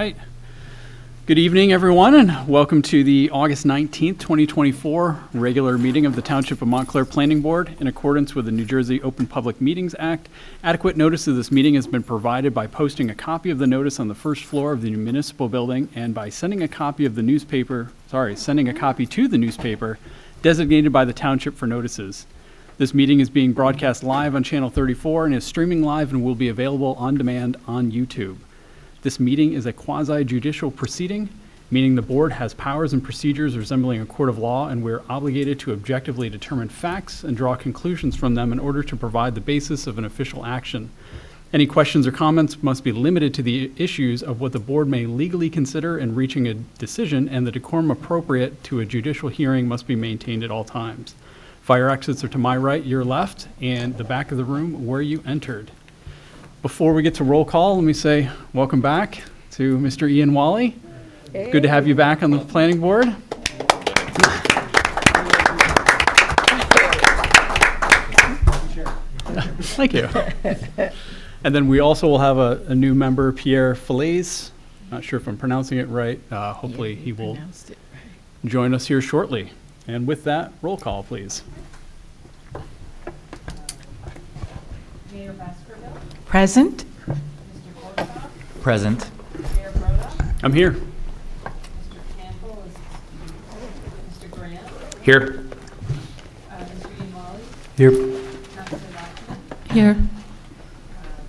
right. Good evening, everyone, and welcome to the August 19th, 2024 regular meeting of the Township of Montclair Planning Board. In accordance with the New Jersey Open Public Meetings Act, adequate notice of this meeting has been provided by posting a copy of the notice on the first floor of the municipal building and by sending a copy to the newspaper designated by the township for notices. This meeting is being broadcast live on Channel 34 and is streaming live and will be available on demand on YouTube. This meeting is a quasi-judicial proceeding, meaning the board has powers and procedures resembling a court of law, and we're obligated to objectively determine facts and draw conclusions from them in order to provide the basis of an official action. Any questions or comments must be limited to the issues of what the board may legally consider in reaching a decision, and the decorum appropriate to a judicial hearing must be maintained at all times. Fire exits are to my right, your left, and the back of the room where you entered. Before we get to roll call, let me say welcome back to Mr. Ian Wally. Hey. Good to have you back on the planning board. Thank you. And then we also will have a new member, Pierre Falaise. Not sure if I'm pronouncing it right. Hopefully he will join us here shortly. And with that, roll call, please. Mayor Baskerville? Present. Mr. Gorbaugh? Present. Mayor Broda? I'm here. Mr. Campbell is Mr. Grant? Here. Mr. Ian Wally? Here. Councilor Lockman? Here.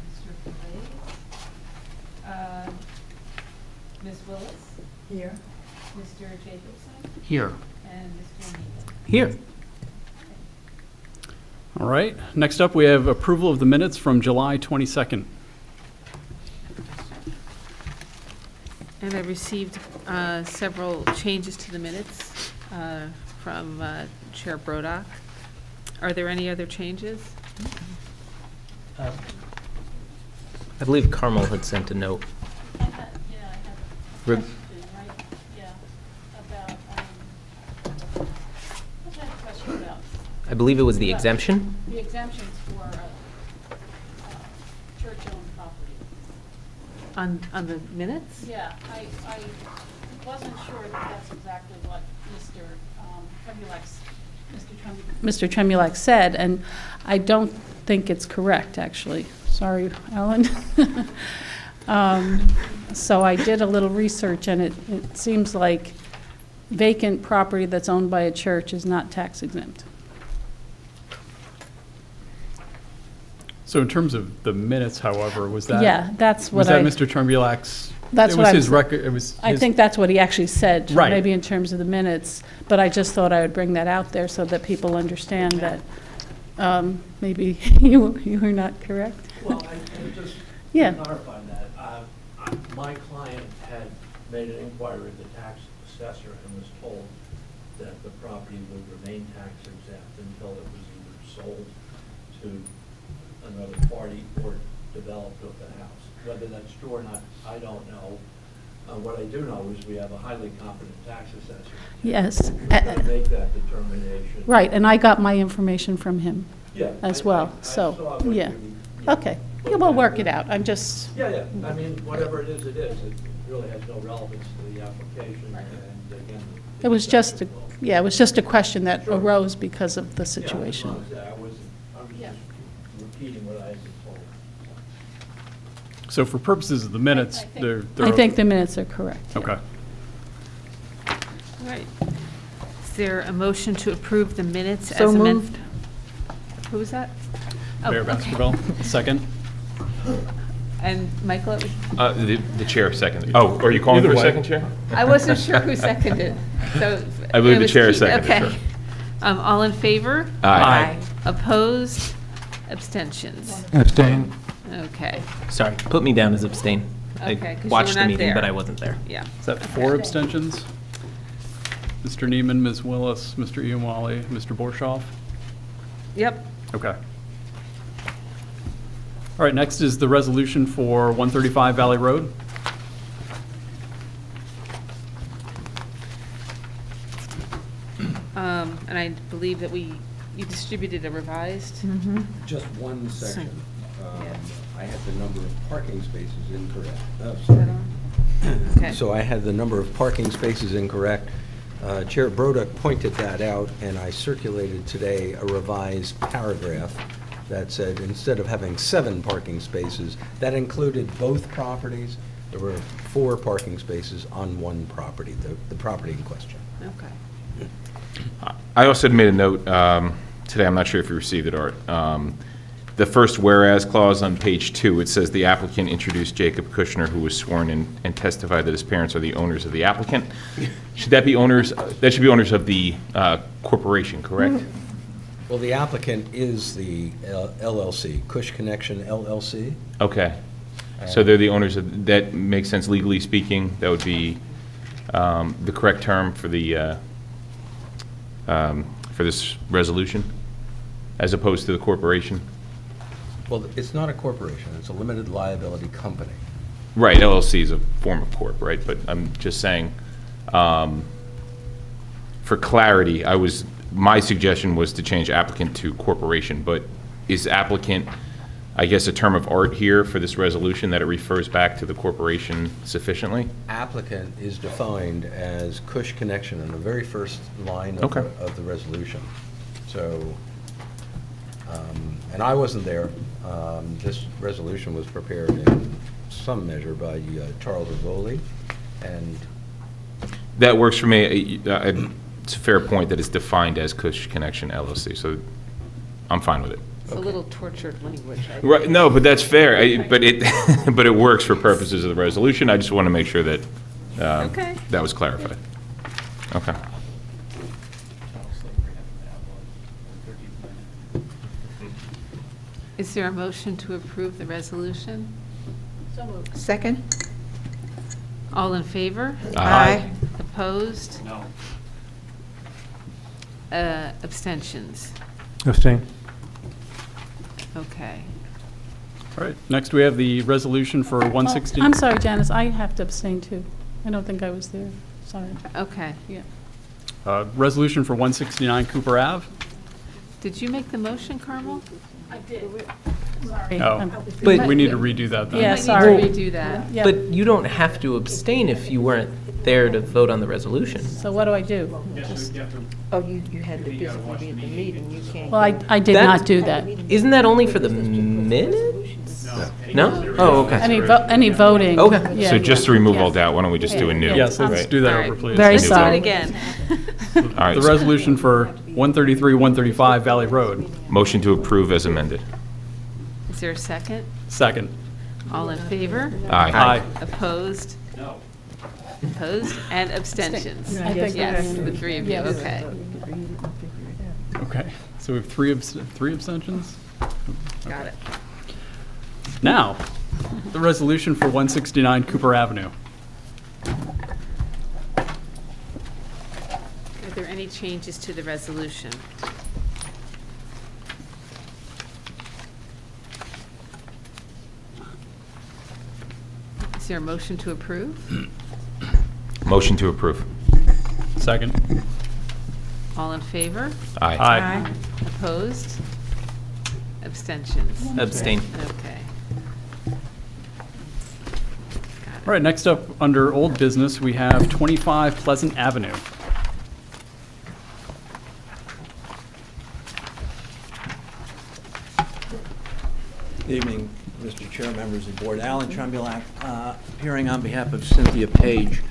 Mr. Falaise? Ms. Willis? Here. Mr. Jacobson? Here. And Mr. Neal? Here. All right. Next up, we have approval of the minutes from July 22nd. And I received several changes to the minutes from Chair Brodock. Are there any other changes? I believe Carmel had sent a note. Yeah, I have a Reg- question, right? Yeah, about, what kind of question about? I believe it was the exemption. The exemptions for church-owned property. On the minutes? Yeah, I wasn't sure that that's exactly what Mr. Tremulak said, and I don't think it's correct, actually. Sorry, Alan. So I did a little research, and it seems like vacant property that's owned by a church is not tax exempt. So in terms of the minutes, however, was that? Yeah, that's Was what that Mr. Tremulak's? That's it what was I'm his s- record. It was. I his- think that's what he actually said, Right. maybe in terms of the minutes, but I just thought I would bring that out there so that people understand that maybe you were not correct. Well, I just Yeah. clarify that. My client had made an inquiry with the tax assessor and was told that the property would remain tax exempt until it was either sold to another party or developed with the house. Whether that's true or not, I don't know. What I do know is we have a highly competent tax assessor. Yes. Who's going to make that determination. Right, and I got my information from him Yeah, as I well, saw so, what yeah. you Okay, put yeah, we'll down. work it out, I'm just, Yeah, I mean, whatever it is, it is. It really has no relevance to the application, and again. it was just, it was just a question that Sure. arose because of the Yeah, as situation. long as that, I was just repeating what I had been told. So for purposes of the minutes, they're. I think the minutes are correct. Okay. All right. Is there a motion to approve the minutes So as amended? moved. Who was that? Oh, Mayor okay. Baskerville, second. And Michael? The chair seconded. Oh, are you calling Either for a way. second, Chair? I wasn't sure who seconded, so. I believe it the was chair Keith. seconded, Okay. sure. All in favor? Aye. Opposed? Abstentions? Abstain. Okay, Sorry, put me down as abstain. Okay, 'cause you I watched were the not meeting, there. but I wasn't there. yeah. Is that 4 abstentions? Mr. Neiman, Ms. Willis, Mr. Ian Wally, Mr. Borshoff? Yep. Okay. All right, next is the resolution for 135 Valley Road. And I believe that you distributed a revised? Just one section. Yeah. I had the number of parking spaces incorrect. Oh, Is that sorry. on? Okay. So I had the number of parking spaces incorrect. Chair Broda pointed that out, and I circulated today a revised paragraph that said, instead of having 7 parking spaces, that included both properties. There were 4 parking spaces on one property, the property in question. Okay. I also had made a note today, I'm not sure if you received it, Art. The first whereas clause on page 2, it says the applicant introduced Jacob Kushner, who was sworn in and testified that his parents are the owners of the applicant. Should that be owners, that should be owners of the corporation, correct? Well, the applicant is the LLC, Kush Connection LLC. Okay. So they're the owners of, that makes sense legally speaking, that would be the correct term for the, for this resolution, as opposed to the corporation? Well, it's not a corporation, it's a limited liability company. Right, LLC is a form of corp, right? But I'm just saying, for clarity, my suggestion was to change applicant to corporation, but is applicant, I guess, a term of art here for this resolution, that it refers back to the corporation sufficiently? Applicant is defined as Kush Connection in the very first line of, Okay. of the resolution. So, and I wasn't there. This resolution was prepared in some measure by Charles Rivoli, and That works for me. It's a fair point that it's defined as Kush Connection LLC, so I'm fine with it. It's a little tortured language, I think. Right, no, but that's fair, but it, but it works for purposes of the resolution. I just want to make sure that Okay. that was clarified. Okay. Is there a motion to approve the resolution? So moved. Second? All in favor? Aye. Opposed? No. Abstentions? Abstain. Okay. All right, next we have the resolution for 160. I'm sorry, Janice, I have to abstain too. I don't think I was there, sorry. Okay. Yeah. Resolution for 169 Cooper Ave. Did you make the motion, Carmel? I did. Sorry. Oh. But- We need to redo that then. Yeah, Might need to sorry. redo that. Yeah. But you don't have to abstain if you weren't there to vote on the resolution. So what do I do? Just- Oh, you had to physically be at the meeting, you can't. Well, I did That- not do that. Isn't that only for the minutes? No? Oh, okay. Any voting. Okay. Yeah, So just to yeah, remove all yes. doubt, why don't we just do a new? Yes, let's right? do that All over, right. please. Very Let's do it sorry. again. All right, The resolution for 133, 135 Valley Road. motion to approve as amended. Is there a second? Second. All in favor? Aye. Opposed? No. Opposed and abstentions? I think Yes, we're- the 3 of you, yes. okay. Okay, so we have three abstentions? Got it. Now, the resolution for 169 Cooper Avenue. Are there any changes to the resolution? Is there a motion to approve? Motion to approve. Second. All in favor? Aye. Aye. Opposed? Abstentions? Abstain. Okay. All right, next up, under old business, we have 25 Pleasant Avenue. Good evening, Mr. Chair, members of the board. Alan Trembulac, appearing on behalf of Cynthia Paige.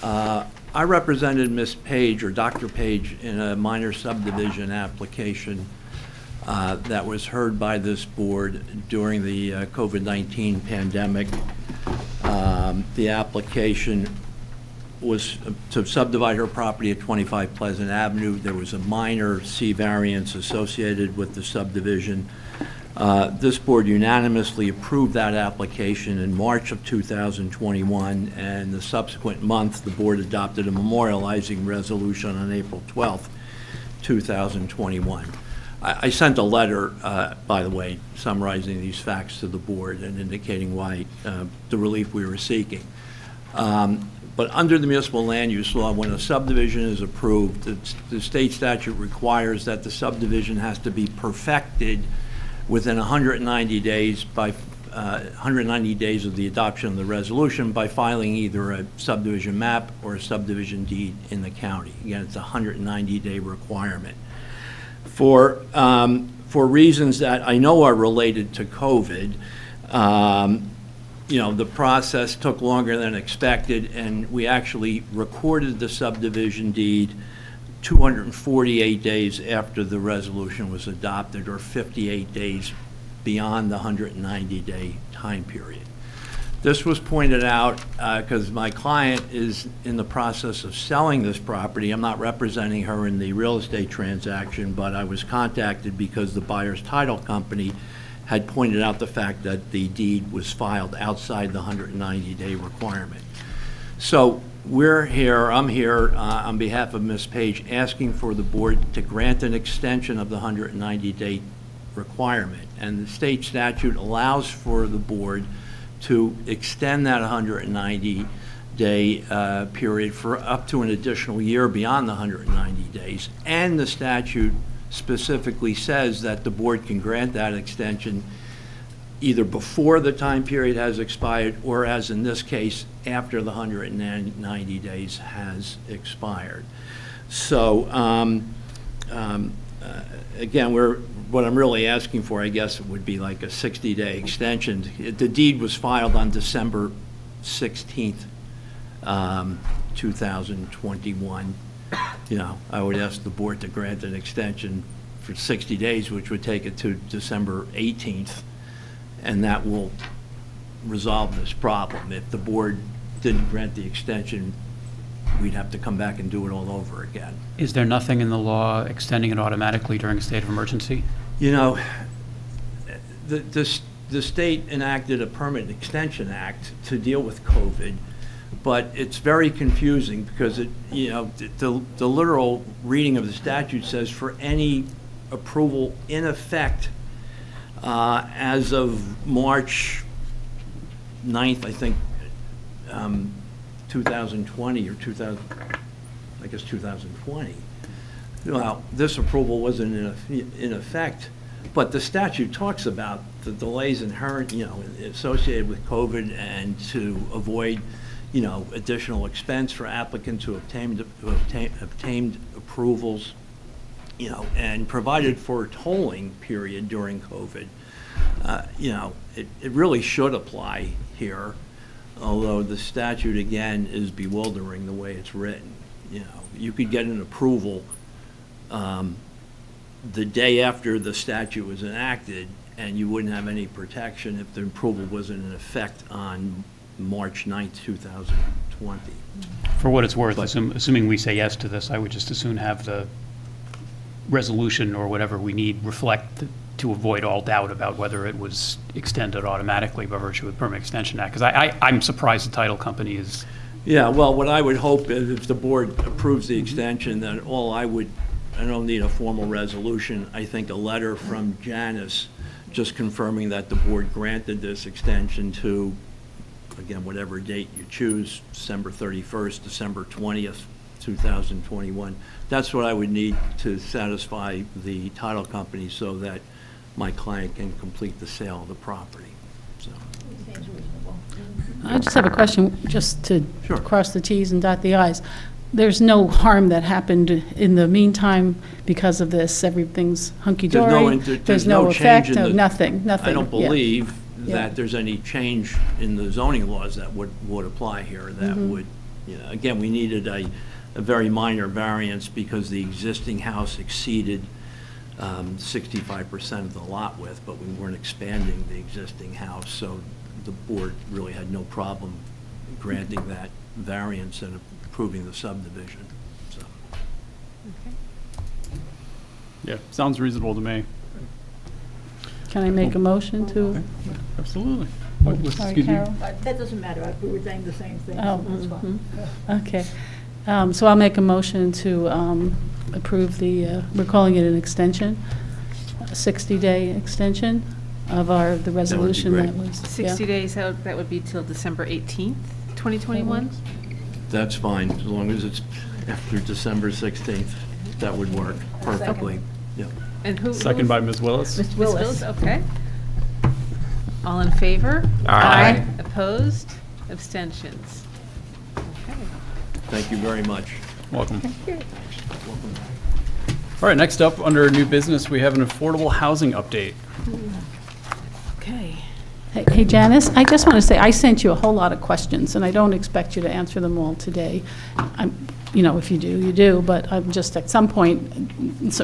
I represented Ms. Paige, or Dr. Paige, in a minor subdivision application that was heard by this board during the COVID-19 pandemic. The application was to subdivide her property at 25 Pleasant Avenue. There was a minor C variance associated with the subdivision. This board unanimously approved that application in March of 2021, and the subsequent month, the board adopted a memorializing resolution on April 12th, 2021. I sent a letter, by the way, summarizing these facts to the board and indicating why the relief we were seeking. But under the municipal land use law, when a subdivision is approved, the state statute requires that the subdivision has to be perfected within 190 days by 190 days of the adoption of the resolution by filing either a subdivision map or a subdivision deed in the county. Again, it's a 190-day requirement. For reasons that I know are related to COVID, the process took longer than expected, and we actually recorded the subdivision deed 248 days after the resolution was adopted, or 58 days beyond the 190-day time period. This was pointed out because my client is in the process of selling this property. I'm not representing her in the real estate transaction, but I was contacted because the buyer's title company had pointed out the fact that the deed was filed outside the 190-day requirement. So I'm here on behalf of Ms. Paige, asking for the board to grant an extension of the 190-day requirement. And the state statute allows for the board to extend that 190-day period for up to an additional year beyond the 190 days. And the statute specifically says that the board can grant that extension either before the time period has expired, or, as in this case, after the 190 days has expired. So again, what I'm really asking for, I guess, would be like a 60-day extension. The deed was filed on December 16th, 2021. I would ask the board to grant an extension for 60 days, which would take it to December 18th, and that will resolve this problem. If the board didn't grant the extension, we'd have to come back and do it all over again. Is there nothing in the law extending it automatically during a state of emergency? The state enacted a Permanent Extension Act to deal with COVID, but it's very confusing because the literal reading of the statute says for any approval in effect as of March 9th, I think, 2020 or 2020. Well, this approval wasn't in effect, but the statute talks about the delays inherent, associated with COVID, and to avoid, additional expense for applicants who obtained approvals, and provided for a tolling period during COVID. It really should apply here, although the statute, again, is bewildering the way it's written. You could get an approval the day after the statute was enacted, and you wouldn't have any protection if the approval wasn't in effect on March 9th, 2020. For what it's worth, assuming we say yes to this, I would just as soon have the resolution or whatever we need reflect to avoid all doubt about whether it was extended automatically by virtue of the Permanent Extension Act. Because I'm surprised the title company is. Yeah, well, what I would hope is if the board approves the extension, then I don't need a formal resolution. I think a letter from Janice just confirming that the board granted this extension to, again, whatever date you choose, December 31st, December 20th, 2021. That's what I would need to satisfy the title company so that my client can complete the sale of the property. So. I just have a question, just to Sure. cross the Ts and dot the Is. There's no harm that happened in the meantime because of this? Everything's hunky-dory? There's no effect? change in the- Nothing? I don't yeah. believe Yeah. that there's any change in the zoning laws that would apply here that would, again, we needed a very minor variance because the existing house exceeded 65% of the lot width, but we weren't expanding the existing house, so the board really had no problem granting that variance and approving the subdivision. So. Yeah, sounds reasonable to me. Can I make a motion to? Absolutely. Sorry, Excuse me? Carol? That doesn't matter, we were saying the same thing, Oh, so that's fine. Okay. So I'll make a motion to approve we're calling it an extension, a 60-day extension of the resolution great. that was. 60 days out, that would be till December 18th, 2021? That's fine, as long as it's after December 16th. That would work perfectly. Yeah. And who? Second by Ms. Willis. Ms. Ms. Willis, okay. All in favor? Aye. Opposed? Abstentions? Okay. Thank you very much. Welcome. All right, next up, under new business, we have an affordable housing update. Okay. Hey, Janice, I just want to say, I sent you a whole lot of questions, and I don't expect you to answer them all today. If you do, you do, but I'm just, at some point,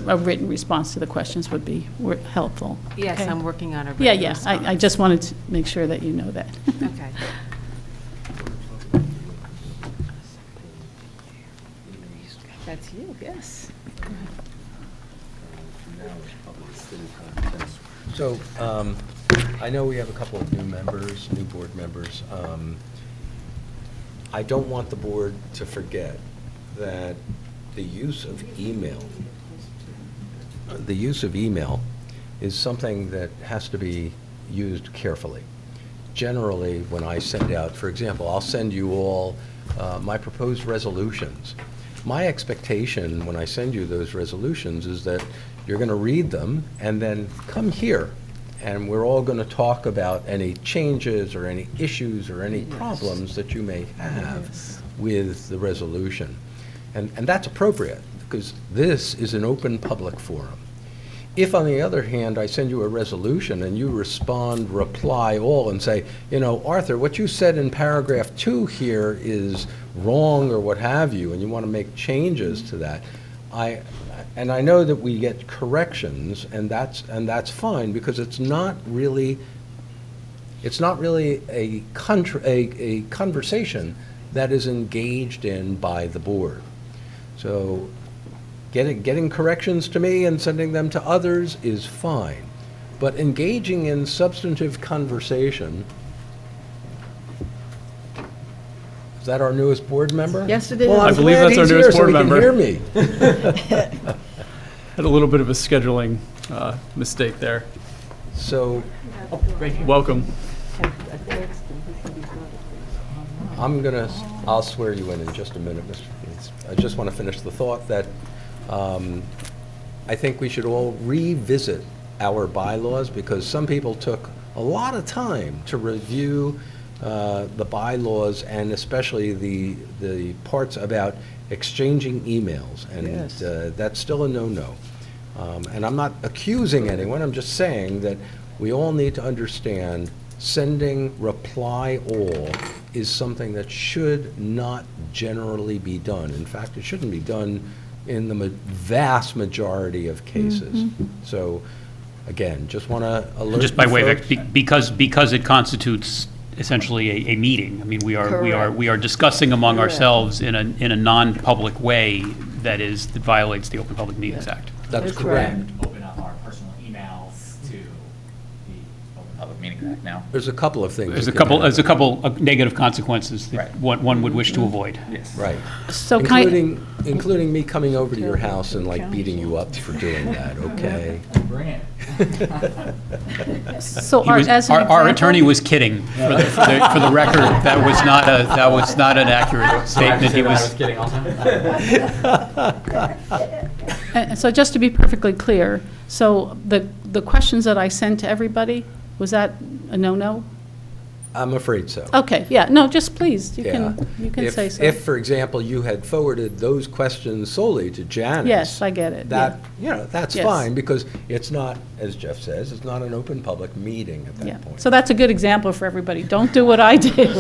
a written response to the questions would be helpful. Yes, okay? I'm working on a written Yeah, I response. just wanted to make sure that you know that. Okay. That's you, yes. So, I know we have a couple of new board members. I don't want the board to forget that the use of email is something that has to be used carefully. Generally, when I send out, for example, I'll send you all my proposed resolutions. My expectation when I send you those resolutions is that you're going to read them and then come here, and we're all going to talk about any changes or any issues or any problems that you may have with the resolution. And that's appropriate, because this is an open public forum. If, on the other hand, I send you a resolution and you reply all and say, Arthur, what you said in paragraph 2 here is wrong or what have you, and you want to make changes to that, I know that we get corrections, and that's fine, because it's not really a conversation that is engaged in by the board. So getting corrections to me and sending them to others is fine, but engaging in substantive conversation. Is that our newest board member? Yes, it is. Well, I I'm believe glad that's our he's newest here so board he member. can hear me. Had a little bit of a scheduling mistake there. So Welcome. I'll swear you in just a minute, Mr. Keats. I just want to finish the thought that I think we should all revisit our bylaws, because some people took a lot of time to review the bylaws, and especially the parts about exchanging emails, and Yes. that's still a no-no. And I'm not accusing anyone, I'm just saying that we all need to understand sending reply all is something that should not generally be done. In fact, it shouldn't be done in the vast majority of cases. So, again, just want to alert Just by you way of, folks. because it constitutes essentially a meeting. I mean, we are discussing among Correct. ourselves in a non-public way that violates the Open Public Meetings Act. That's That's correct. Open up our personal emails to the Open Public Meetings Act now. There's a couple of things. There's that a can couple happen. of negative consequences that Right. one would wish to avoid. Yes. Right. So can I, Including me coming over to your house and like beating you up for doing that, okay? Bring it. so He was- as an Our attorney example- was kidding, for the record. That was not an accurate statement. He was. kidding all the time. So just to be perfectly clear, so the questions that I sent to everybody, was that a no-no? I'm afraid so. Okay, yeah, no, just please, you Yeah. can If- say so. If, for example, you had forwarded those questions solely to Janice. Yes, I get it, That, that's Yes. fine, because it's not, as Jeff says, it's not an open public meeting at Yeah, that point. so that's a good example for everybody. Don't do what I did.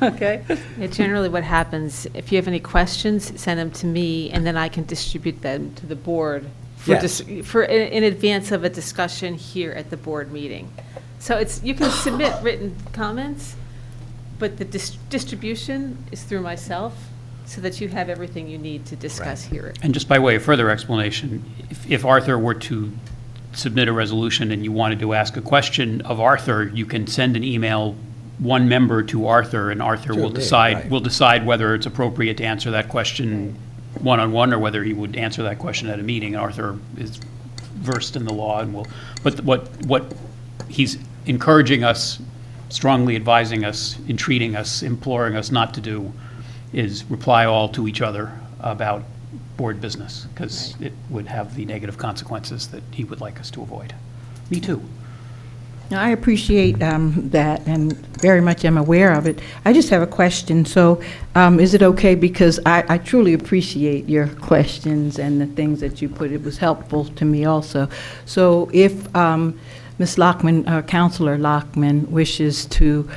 Okay? Yeah, generally what happens, if you have any questions, send them to me, and then I can distribute them to the board Yes. in advance of a discussion here at the board meeting. So you can submit written comments, but the distribution is through myself, so that you have everything you need to discuss here. And just by way of further explanation, if Arthur were to submit a resolution and you wanted to ask a question of Arthur, you can send an email, one member to Arthur, and Arthur To will me, decide, right. whether it's appropriate to answer that question one-on-one, or whether he would answer that question at a meeting. Arthur is versed in the law and will, but what he's encouraging us, strongly advising us, entreating us, imploring us not to do is reply all to each other about board business, because it would have the negative consequences that he would like us to avoid. Me too. I appreciate that and very much am aware of it. I just have a question. So is it okay, because I truly appreciate your questions and the things that you put. It was helpful to me also. So if Ms. Lockman, Councilor Lockman, wishes to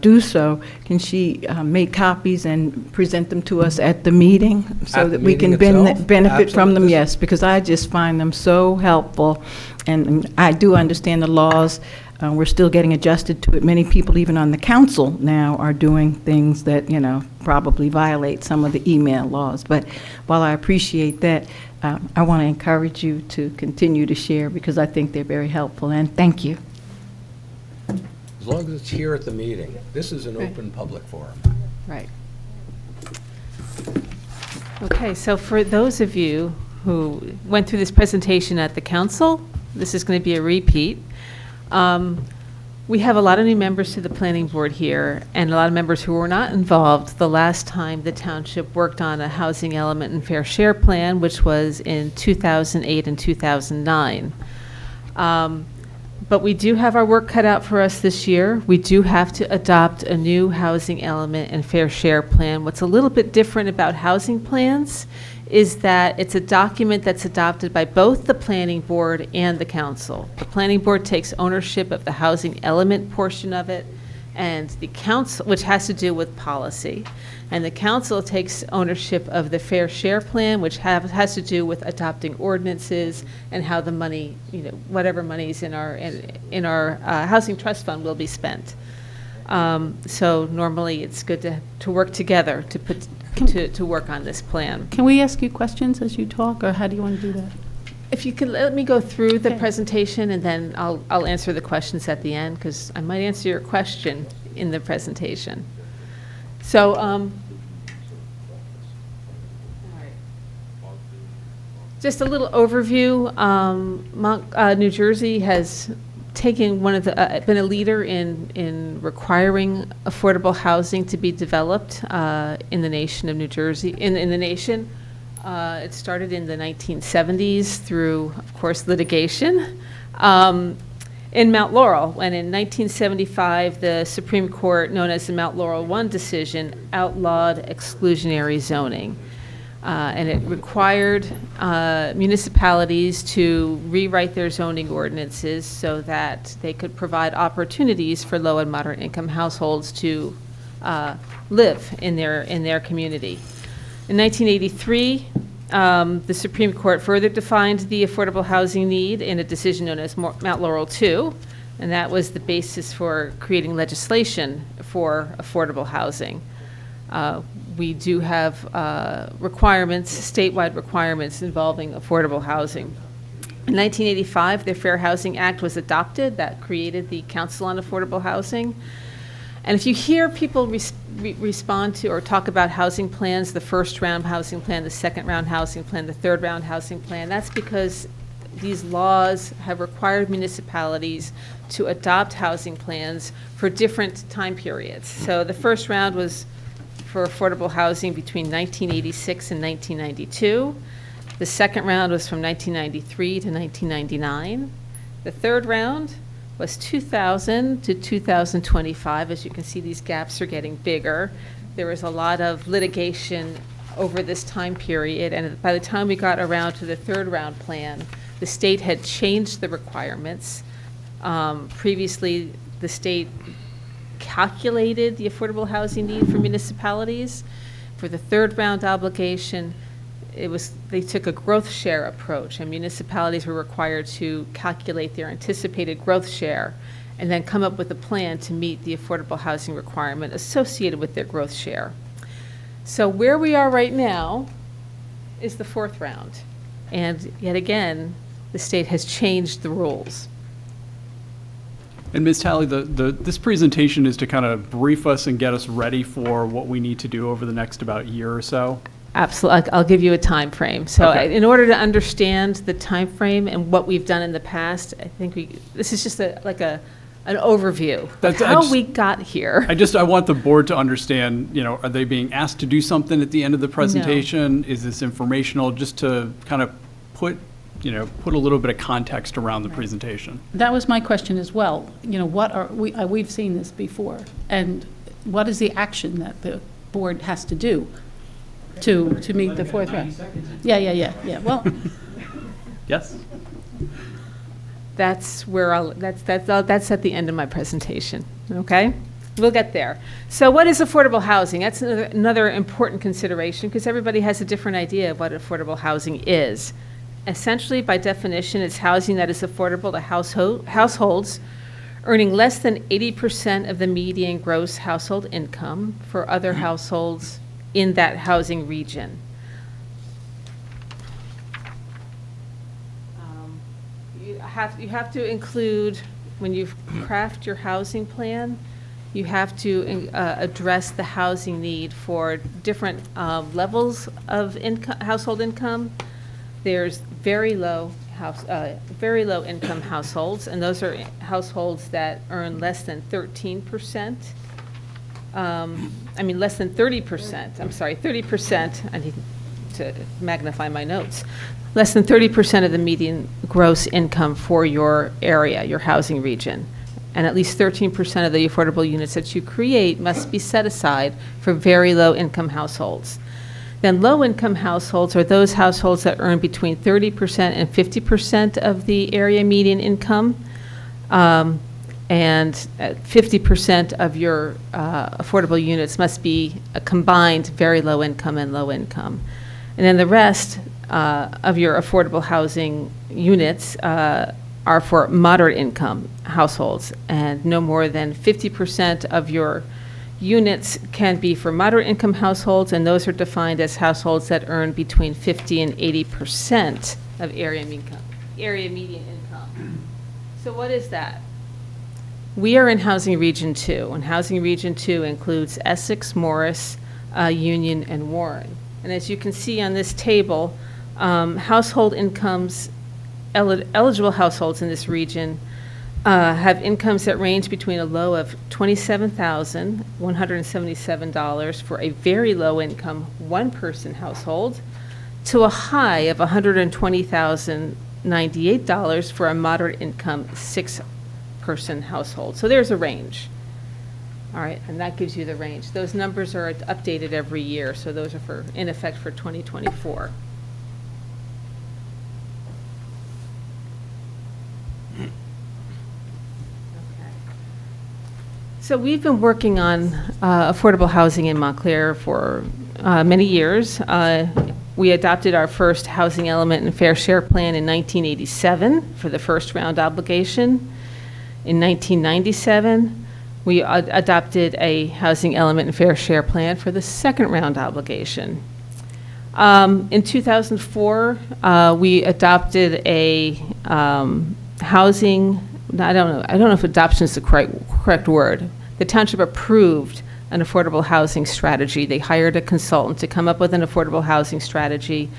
do so, can she make copies and present them to us at the meeting so At the that we can meeting itself? benefit from them? Absolutely. Yes, because I just find them so helpful. And I do understand the laws. We're still getting adjusted to it. Many people, even on the council now, are doing things that, probably violate some of the email laws. But while I appreciate that, I want to encourage you to continue to share, because I think they're very helpful. And thank you. As long as it's here at the meeting. This is an open public forum. Right. Okay, so for those of you who went through this presentation at the council, this is going to be a repeat. We have a lot of new members to the planning board here, and a lot of members who were not involved the last time the township worked on a housing element and fair share plan, which was in 2008 and 2009. But we do have our work cut out for us this year. We do have to adopt a new housing element and fair share plan. What's a little bit different about housing plans is that it's a document that's adopted by both the planning board and the council. The planning board takes ownership of the housing element portion of it, and the council, which has to do with policy, and the council takes ownership of the fair share plan, which has to do with adopting ordinances and how the money, whatever money's in our housing trust fund will be spent. So normally it's good to work together to work on this plan. Can we ask you questions as you talk, or how do you want to do that? If you could let me go through the Okay. presentation, and then I'll answer the questions at the end, because I might answer your question in the presentation. So, just a little overview. New Jersey has taken been a leader in requiring affordable housing to be developed in the nation of New Jersey, in the nation. It started in the 1970s through, of course, litigation in Mount Laurel. And in 1975, the Supreme Court, known as the Mount Laurel I decision, outlawed exclusionary zoning. And it required municipalities to rewrite their zoning ordinances so that they could provide opportunities for low and moderate income households to live in their community. In 1983, the Supreme Court further defined the affordable housing need in a decision known as Mount Laurel II, and that was the basis for creating legislation for affordable housing. We do have requirements, statewide requirements involving affordable housing. In 1985, the Fair Housing Act was adopted. That created the Council on Affordable Housing. And if you hear people respond to or talk about housing plans, the first round housing plan, the second round housing plan, the third round housing plan, that's because these laws have required municipalities to adopt housing plans for different time periods. So the first round was for affordable housing between 1986 and 1992. The second round was from 1993 to 1999. The third round was 2000 to 2025. As you can see, these gaps are getting bigger. There was a lot of litigation over this time period, and by the time we got around to the third round plan, the state had changed the requirements. Previously, the state calculated the affordable housing need for municipalities. For the third round obligation, they took a growth share approach, and municipalities were required to calculate their anticipated growth share and then come up with a plan to meet the affordable housing requirement associated with their growth share. So where we are right now is the fourth round. And yet again, the state has changed the rules. And Ms. Talley, this presentation is to kind of brief us and get us ready for what we need to do over the next about year or so. Absolutely. I'll give you a time frame. So Okay. in order to understand the time frame and what we've done in the past, I think this is just an overview of how we got here. I want the board to understand, are they being asked to do something at the end of the presentation? Is this informational, just to kind of put put a little bit of context around the presentation. That was my question as well. What we've seen this before, and what is the action that the board has to do to meet the fourth round? Yeah. Well, Yes? That's at the end of my presentation, okay? We'll get there. So what is affordable housing? That's another important consideration because everybody has a different idea of what affordable housing is. Essentially, by definition, it's housing that is affordable to households earning less than 80% of the median gross household income for other households in that housing region. You have to include, when you craft your housing plan, you have to address the housing need for different levels of household income. There's very low income households, and those are households that earn less than 13%. Less than 30%. I'm sorry, 30%. I need to magnify my notes. Less than 30% of the median gross income for your area, your housing region. And at least 13% of the affordable units that you create must be set aside for very low income households. Then low income households are those households that earn between 30% and 50% of the area median income. And 50% of your affordable units must be a combined very low income and low income. And then the rest of your affordable housing units are for moderate income households, and no more than 50% of your units can be for moderate income households, and those are defined as households that earn between 50 and 80% of area median income. So what is that? We are in Housing Region 2, and Housing Region 2 includes Essex, Morris, Union, and Warren. And as you can see on this table, household incomes, eligible households in this region have incomes that range between a low of $27,177 for a very low income one-person household to a high of $120,098 for a moderate income six-person household. So there's a range. All right, and that gives you the range. Those numbers are updated every year, so those are in effect for 2024. So we've been working on affordable housing in Montclair for many years. We adopted our first housing element and fair share plan in 1987 for the first round obligation. In 1997, we adopted a housing element and fair share plan for the second round obligation. In 2004, we adopted a housing, I don't know if adoption is the correct word. The township approved an affordable housing strategy. They hired a consultant to come up with an affordable housing strategy.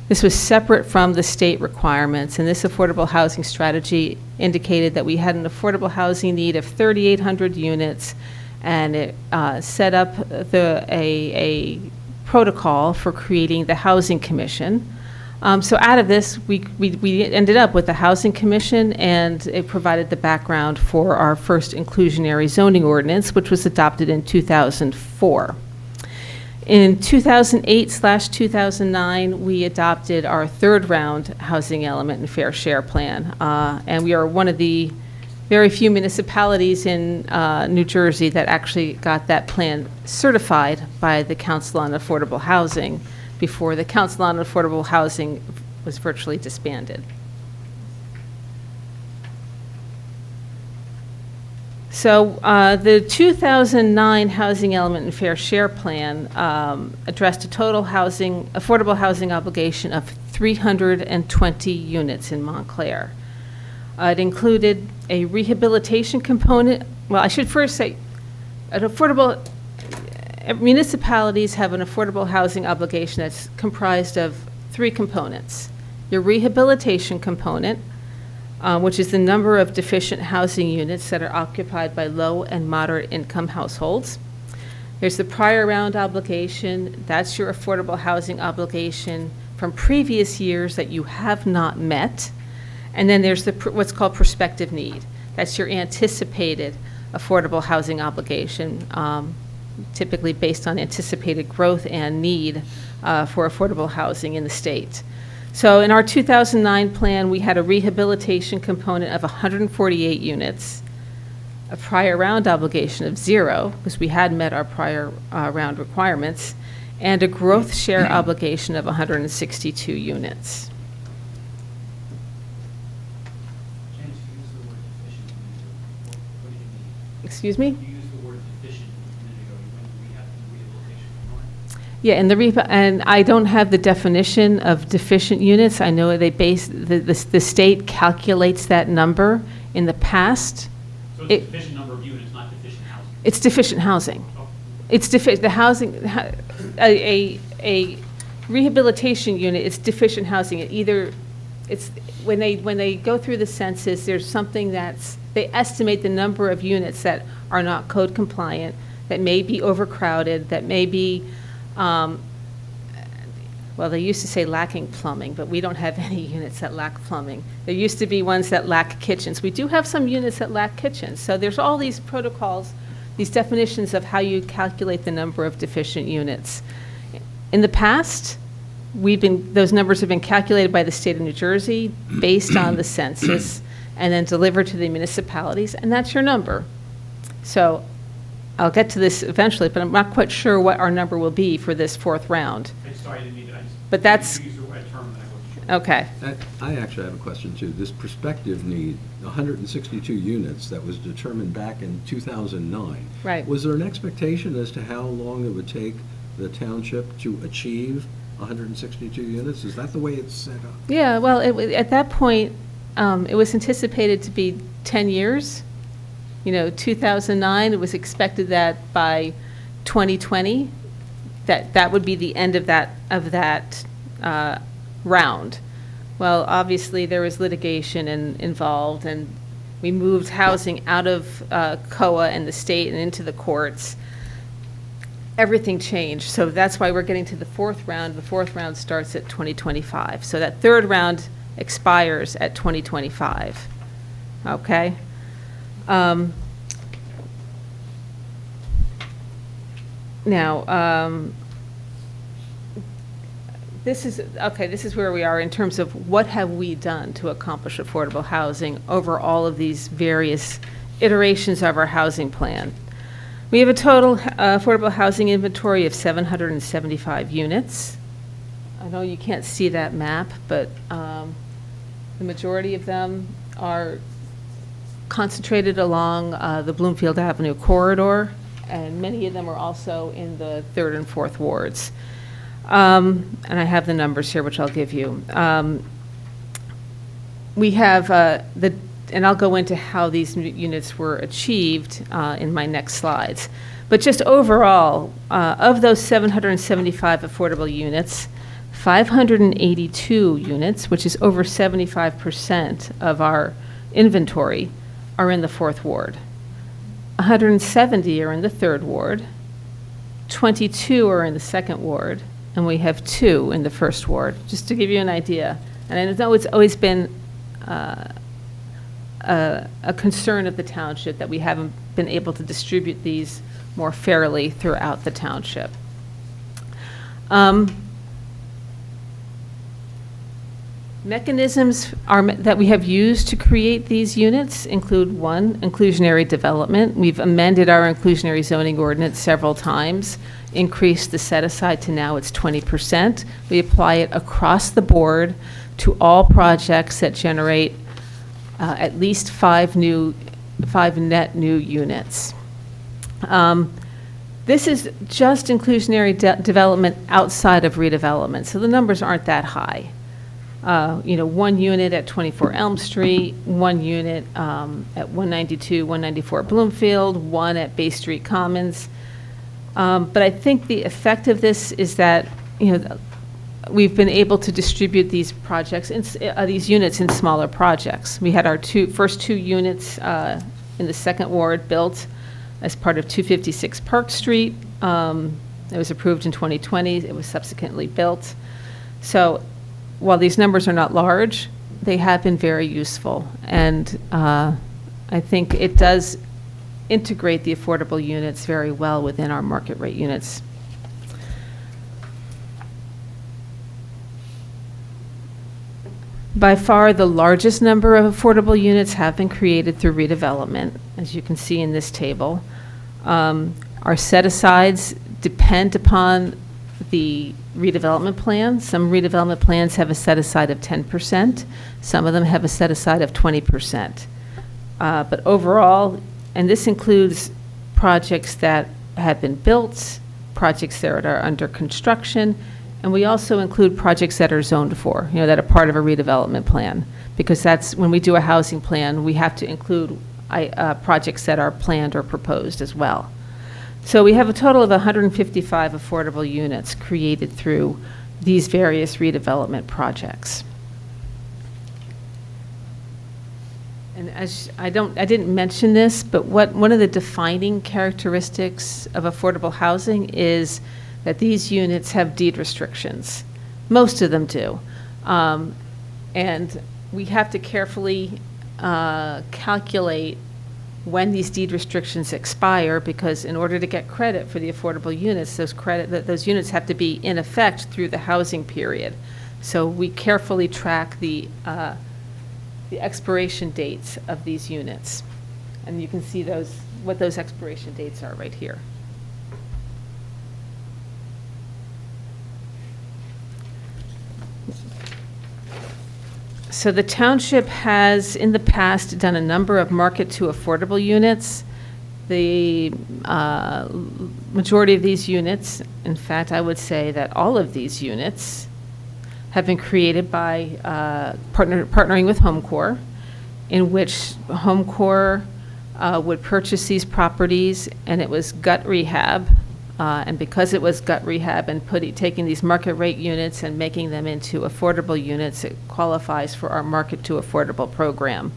This was separate from the state requirements, and this affordable housing strategy indicated that we had an affordable housing need of 3,800 units, and it set up a protocol for creating the Housing Commission. So out of this, we ended up with the Housing Commission, and it provided the background for our first inclusionary zoning ordinance, which was adopted in 2004. In 2008/2009, we adopted our third round housing element and fair share plan, and we are one of the very few municipalities in New Jersey that actually got that plan certified by the Council on Affordable Housing before the Council on Affordable Housing was virtually disbanded. So the 2009 Housing Element and Fair Share Plan addressed a total affordable housing obligation of 320 units in Montclair. It included a rehabilitation component. Well, I should first say, municipalities have an affordable housing obligation that's comprised of three components. Your rehabilitation component, which is the number of deficient housing units that are occupied by low and moderate income households. There's the prior round obligation. That's your affordable housing obligation from previous years that you have not met. And then there's what's called prospective need. That's your anticipated affordable housing obligation, typically based on anticipated growth and need for affordable housing in the state. So in our 2009 plan, we had a rehabilitation component of 148 units, a prior round obligation of 0, because we had met our prior round requirements, and a growth share obligation of 162 units. James, you used the word deficient. What do you mean? Excuse me? You used the word deficient a minute ago. You went to rehabilitation component? Yeah, and I don't have the definition of deficient units. I know they the state calculates that number in the past. So it's deficient number of units, not deficient housing? It's deficient housing. Oh. It's the housing, a rehabilitation unit, it's deficient housing. It's, when they go through the census, there's something they estimate the number of units that are not code compliant, that may be overcrowded, that may be, well, they used to say lacking plumbing, but we don't have any units that lack plumbing. There used to be ones that lack kitchens. We do have some units that lack kitchens. So there's all these protocols, these definitions of how you calculate the number of deficient units. In the past, those numbers have been calculated by the state of New Jersey based on the census and then delivered to the municipalities, and that's your number. So I'll get to this eventually, but I'm not quite sure what our number will be for this fourth round. Sorry, I didn't mean to. But that's, You used a term that I wasn't sure. okay. I actually have a question, too. This prospective need, 162 units that was determined back in 2009. Right. Was there an expectation as to how long it would take the township to achieve 162 units? Is that the way it's set up? Yeah, well, at that point, it was anticipated to be 10 years. 2009, it was expected that by 2020, that would be the end of that round. Well, obviously, there was litigation involved, and we moved housing out of COA and the state and into the courts. Everything changed, so that's why we're getting to the fourth round. The fourth round starts at 2025. So that third round expires at 2025, okay? Now, this is where we are in terms of what have we done to accomplish affordable housing over all of these various iterations of our housing plan. We have a total affordable housing inventory of 775 units. I know you can't see that map, but the majority of them are concentrated along the Bloomfield Avenue corridor, and many of them are also in the 3rd and 4th wards. And I have the numbers here, which I'll give you. We have and I'll go into how these units were achieved in my next slides. But just overall, of those 775 affordable units, 582 units, which is over 75% of our inventory, are in the 4th ward. 170 are in the 3rd ward, 22 are in the 2nd ward, and we have 2 in the 1st ward, just to give you an idea. And I know it's always been a concern of the township that we haven't been able to distribute these more fairly throughout the township. Mechanisms that we have used to create these units include: 1, inclusionary development. We've amended our inclusionary zoning ordinance several times, increased the set-aside to now it's 20%. We apply it across the board to all projects that generate at least 5 net new units. This is just inclusionary development outside of redevelopment, so the numbers aren't that high. 1 unit at 24 Elm Street, 1 unit at 192, 194 Bloomfield, 1 at Bay Street Commons. But I think the effect of this is that, we've been able to distribute these projects, these units in smaller projects. We had our first 2 units in the 2nd ward built as part of 256 Park Street. It was approved in 2020. It was subsequently built. So while these numbers are not large, they have been very useful. And I think it does integrate the affordable units very well within our market rate units. By far, the largest number of affordable units have been created through redevelopment, as you can see in this table. Our set-asides depend upon the redevelopment plan. Some redevelopment plans have a set-aside of 10%. Some of them have a set-aside of 20%. But overall, and this includes projects that have been built, projects that are under construction, and we also include projects that are zoned for, that are part of a redevelopment plan. Because that's, when we do a housing plan, we have to include projects that are planned or proposed as well. So we have a total of 155 affordable units created through these various redevelopment projects. And as I didn't mention this, but one of the defining characteristics of affordable housing is that these units have deed restrictions. Most of them do. And we have to carefully calculate when these deed restrictions expire, because in order to get credit for the affordable units, those units have to be in effect through the housing period. So we carefully track the expiration dates of these units. And you can see what those expiration dates are right here. So the township has, in the past, done a number of market to affordable units. The majority of these units, in fact, I would say that all of these units have been created by partnering with HomeCore, in which HomeCore would purchase these properties, and it was gut rehab. And because it was gut rehab and taking these market rate units and making them into affordable units, it qualifies for our market to affordable program.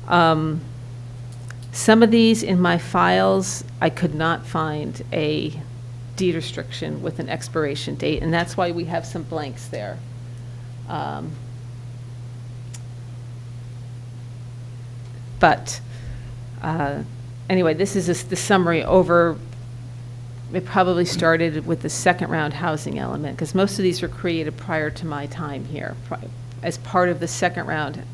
Some of these in my files, I could not find a deed restriction with an expiration date, and that's why we have some blanks there. Anyway, this is the summary over. It probably started with the second round housing element, because most of these were created prior to my time here, as part of the second round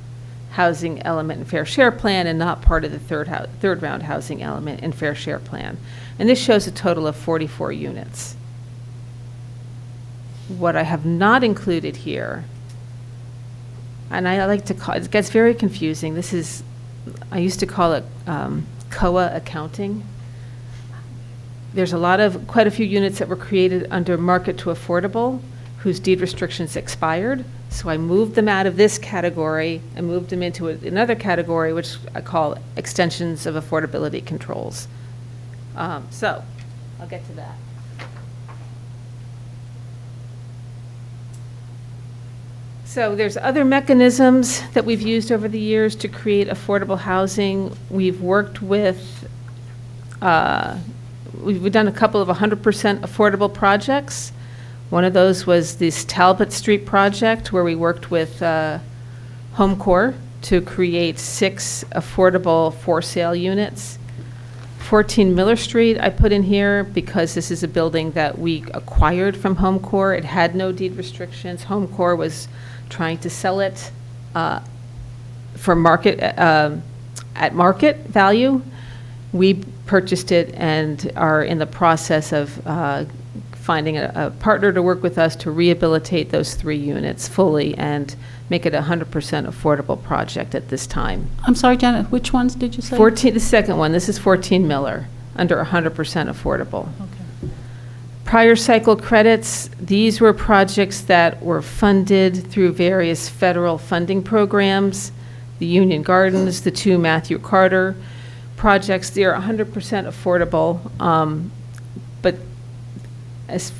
housing element and fair share plan, and not part of the third round housing element and fair share plan. And this shows a total of 44 units. What I have not included here, and I like to call it gets very confusing. I used to call it COA accounting. There's quite a few units that were created under market to affordable, whose deed restrictions expired. So I moved them out of this category and moved them into another category, which I call extensions of affordability controls. So I'll get to that. So there's other mechanisms that we've used over the years to create affordable housing. We've worked with we've done a couple of 100% affordable projects. One of those was this Talbot Street project, where we worked with HomeCore to create 6 affordable for-sale units. 14 Miller Street I put in here because this is a building that we acquired from HomeCore. It had no deed restrictions. HomeCore was trying to sell it for market at market value. We purchased it and are in the process of finding a partner to work with us to rehabilitate those 3 units fully and make it a 100% affordable project at this time. I'm sorry, Janet, which ones did you say? The second one, this is 14 Miller, under 100% affordable. Okay. Prior cycle credits, these were projects that were funded through various federal funding programs, the Union Gardens, the 2 Matthew Carter projects. They are 100% affordable, but as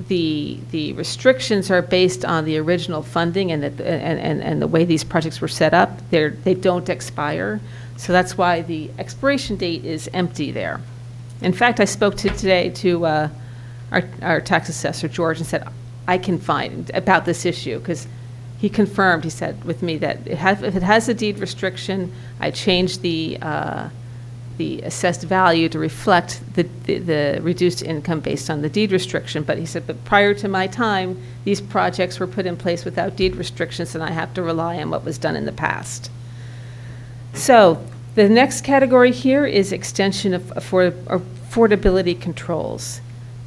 the restrictions are based on the original funding and the way these projects were set up. They don't expire, so that's why the expiration date is empty there. In fact, I spoke today to our tax assessor, George, and said, I can find about this issue, because he confirmed, he said with me, that if it has a deed restriction, I changed the assessed value to reflect the reduced income based on the deed restriction. But he said, but prior to my time, these projects were put in place without deed restrictions, and I have to rely on what was done in the past. So the next category here is extension of affordability controls.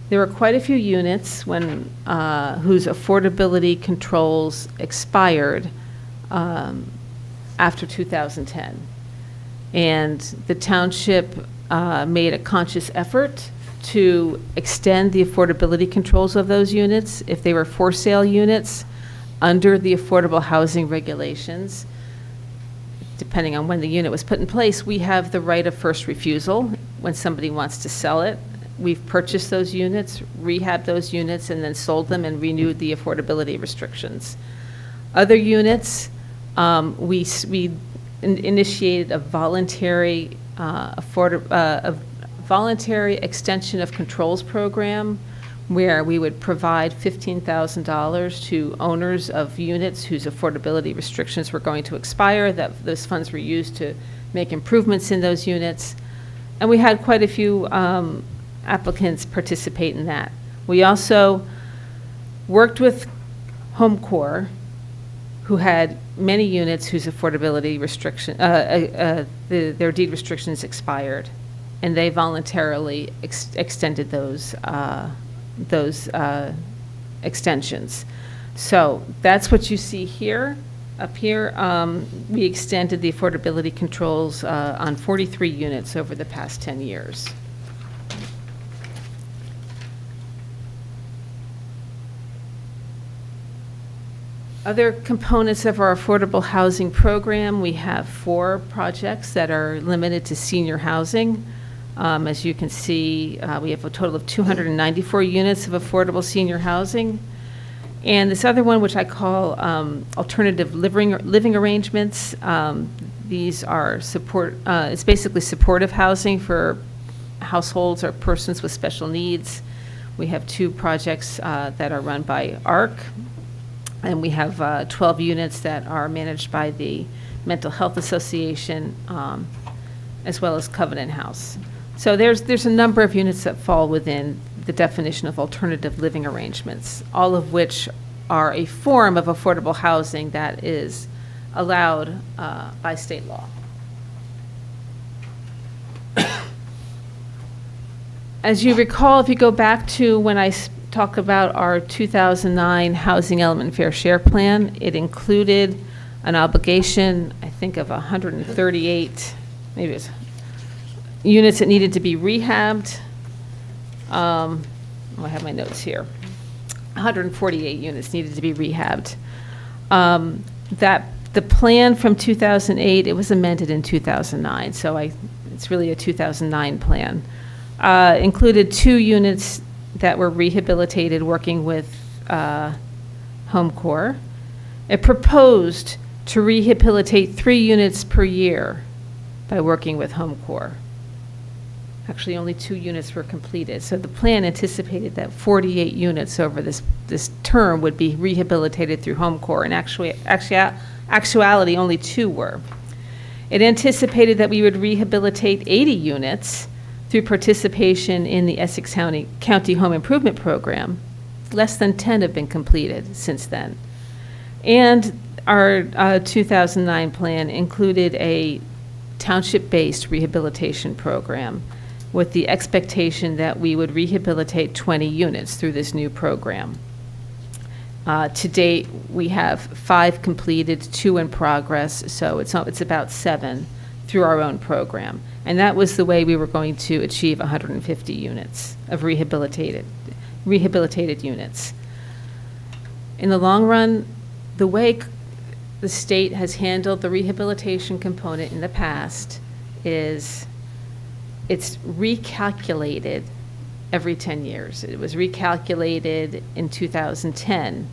There were quite a few units whose affordability controls expired after 2010. And the township made a conscious effort to extend the affordability controls of those units. If they were for sale units under the affordable housing regulations, depending on when the unit was put in place, we have the right of first refusal when somebody wants to sell it. We've purchased those units, rehabbed those units, and then sold them and renewed the affordability restrictions. Other units, we initiated a voluntary extension of controls program, where we would provide $15,000 to owners of units whose affordability restrictions were going to expire. That those funds were used to make improvements in those units, and we had quite a few applicants participate in that. We also worked with Home Corps, who had many units whose affordability restriction, their deed restrictions expired, and they voluntarily extended those extensions. So that's what you see here. Up here, we extended the affordability controls on 43 units over the past 10 years. Other components of our affordable housing program, we have 4 projects that are limited to senior housing. As you can see, we have a total of 294 units of affordable senior housing. And this other one, which I call alternative living arrangements, these are it's basically supportive housing for households or persons with special needs. We have 2 projects that are run by ARC. And we have 12 units that are managed by the Mental Health Association, as well as Covenant House. So there's a number of units that fall within the definition of alternative living arrangements, all of which are a form of affordable housing that is allowed by state law. As you recall, if you go back to when I talk about our 2009 Housing Element Fair Share Plan, it included an obligation, I think, of 138, maybe it was, units that needed to be rehabbed. I have my notes here. 148 units needed to be rehabbed. That the plan from 2008, it was amended in 2009, so it's really a 2009 plan. Included 2 units that were rehabilitated working with Home Corps. It proposed to rehabilitate 3 units per year by working with Home Corps. Actually, only 2 units were completed. So the plan anticipated that 48 units over this term would be rehabilitated through Home Corps. In actuality, only 2 were. It anticipated that we would rehabilitate 80 units through participation in the Essex County Home Improvement Program. Less than 10 have been completed since then. And our 2009 plan included a township-based rehabilitation program with the expectation that we would rehabilitate 20 units through this new program. To date, we have 5 completed, 2 in progress, so it's about 7 through our own program. And that was the way we were going to achieve 150 units of rehabilitated units. In the long run, the way the state has handled the rehabilitation component in the past is it's recalculated every 10 years. It was recalculated in 2010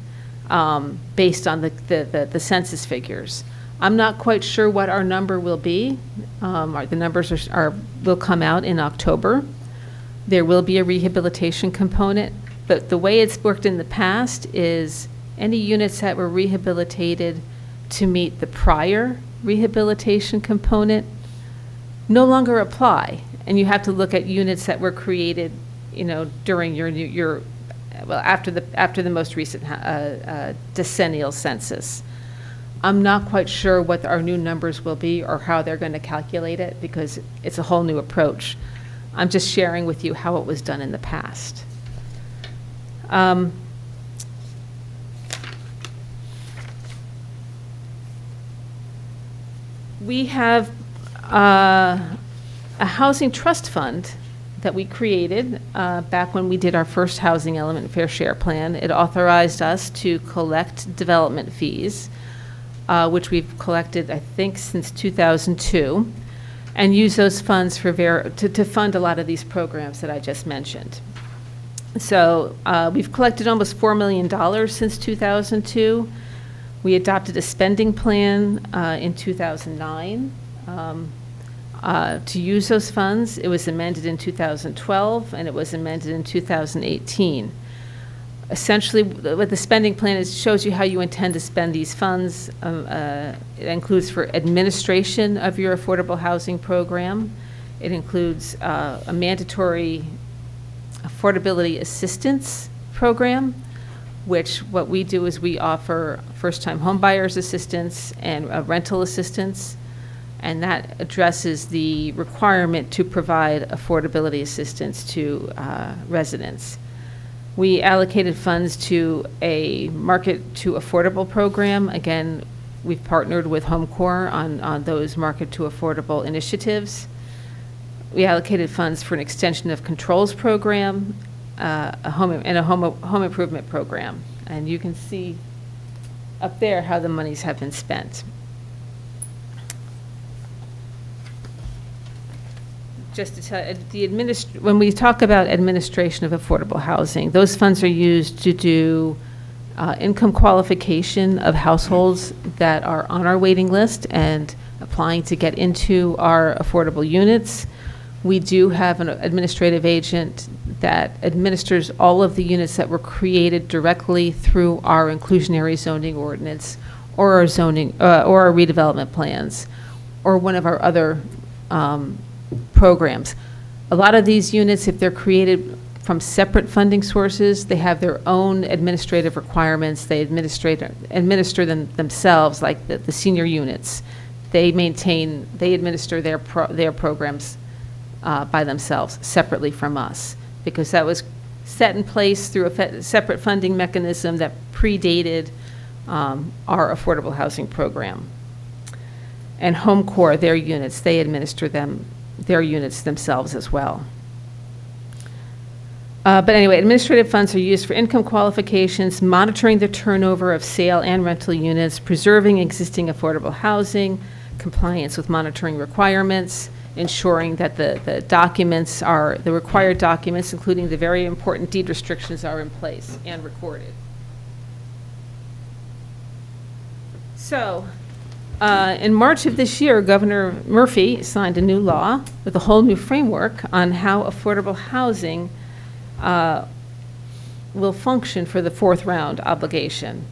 based on the census figures. I'm not quite sure what our number will be. The numbers will come out in October. There will be a rehabilitation component But the way it's worked in the past is any units that were rehabilitated to meet the prior rehabilitation component no longer apply. And you have to look at units that were created, during after the most recent decennial census. I'm not quite sure what our new numbers will be or how they're going to calculate it, because it's a whole new approach. I'm just sharing with you how it was done in the past. We have a housing trust fund that we created back when we did our first housing element fair share plan. It authorized us to collect development fees, which we've collected, I think, since 2002, and use those funds to fund a lot of these programs that I just mentioned. So we've collected almost $4 million since 2002. We adopted a spending plan in 2009 to use those funds. It was amended in 2012, and it was amended in 2018. Essentially, what the spending plan is, shows you how you intend to spend these funds. It includes for administration of your affordable housing program. It includes a mandatory affordability assistance program, which what we do is we offer first-time homebuyers assistance and rental assistance, and that addresses the requirement to provide affordability assistance to residents. We allocated funds to a market to affordable program. Again, we've partnered with HomeCore on those market to affordable initiatives. We allocated funds for an extension of controls program, a home improvement program. And you can see up there how the monies have been spent. Just to tell you, when we talk about administration of affordable housing, those funds are used to do income qualification of households that are on our waiting list and applying to get into our affordable units. We do have an administrative agent that administers all of the units that were created directly through our inclusionary zoning ordinance or our zoning or our redevelopment plans or one of our other programs. A lot of these units, if they're created from separate funding sources, they have their own administrative requirements. They administer them themselves, like the senior units. They administer their programs by themselves, separately from us, because that was set in place through a separate funding mechanism that predated our affordable housing program. And HomeCore, their units, they administer their units themselves as well. But anyway, administrative funds are used for income qualifications, monitoring the turnover of sale and rental units, preserving existing affordable housing, compliance with monitoring requirements, ensuring that the documents are, the required documents, including the very important deed restrictions, are in place and recorded. So, in March of this year, Governor Murphy signed a new law with a whole new framework on how affordable housing will function for the fourth round obligation.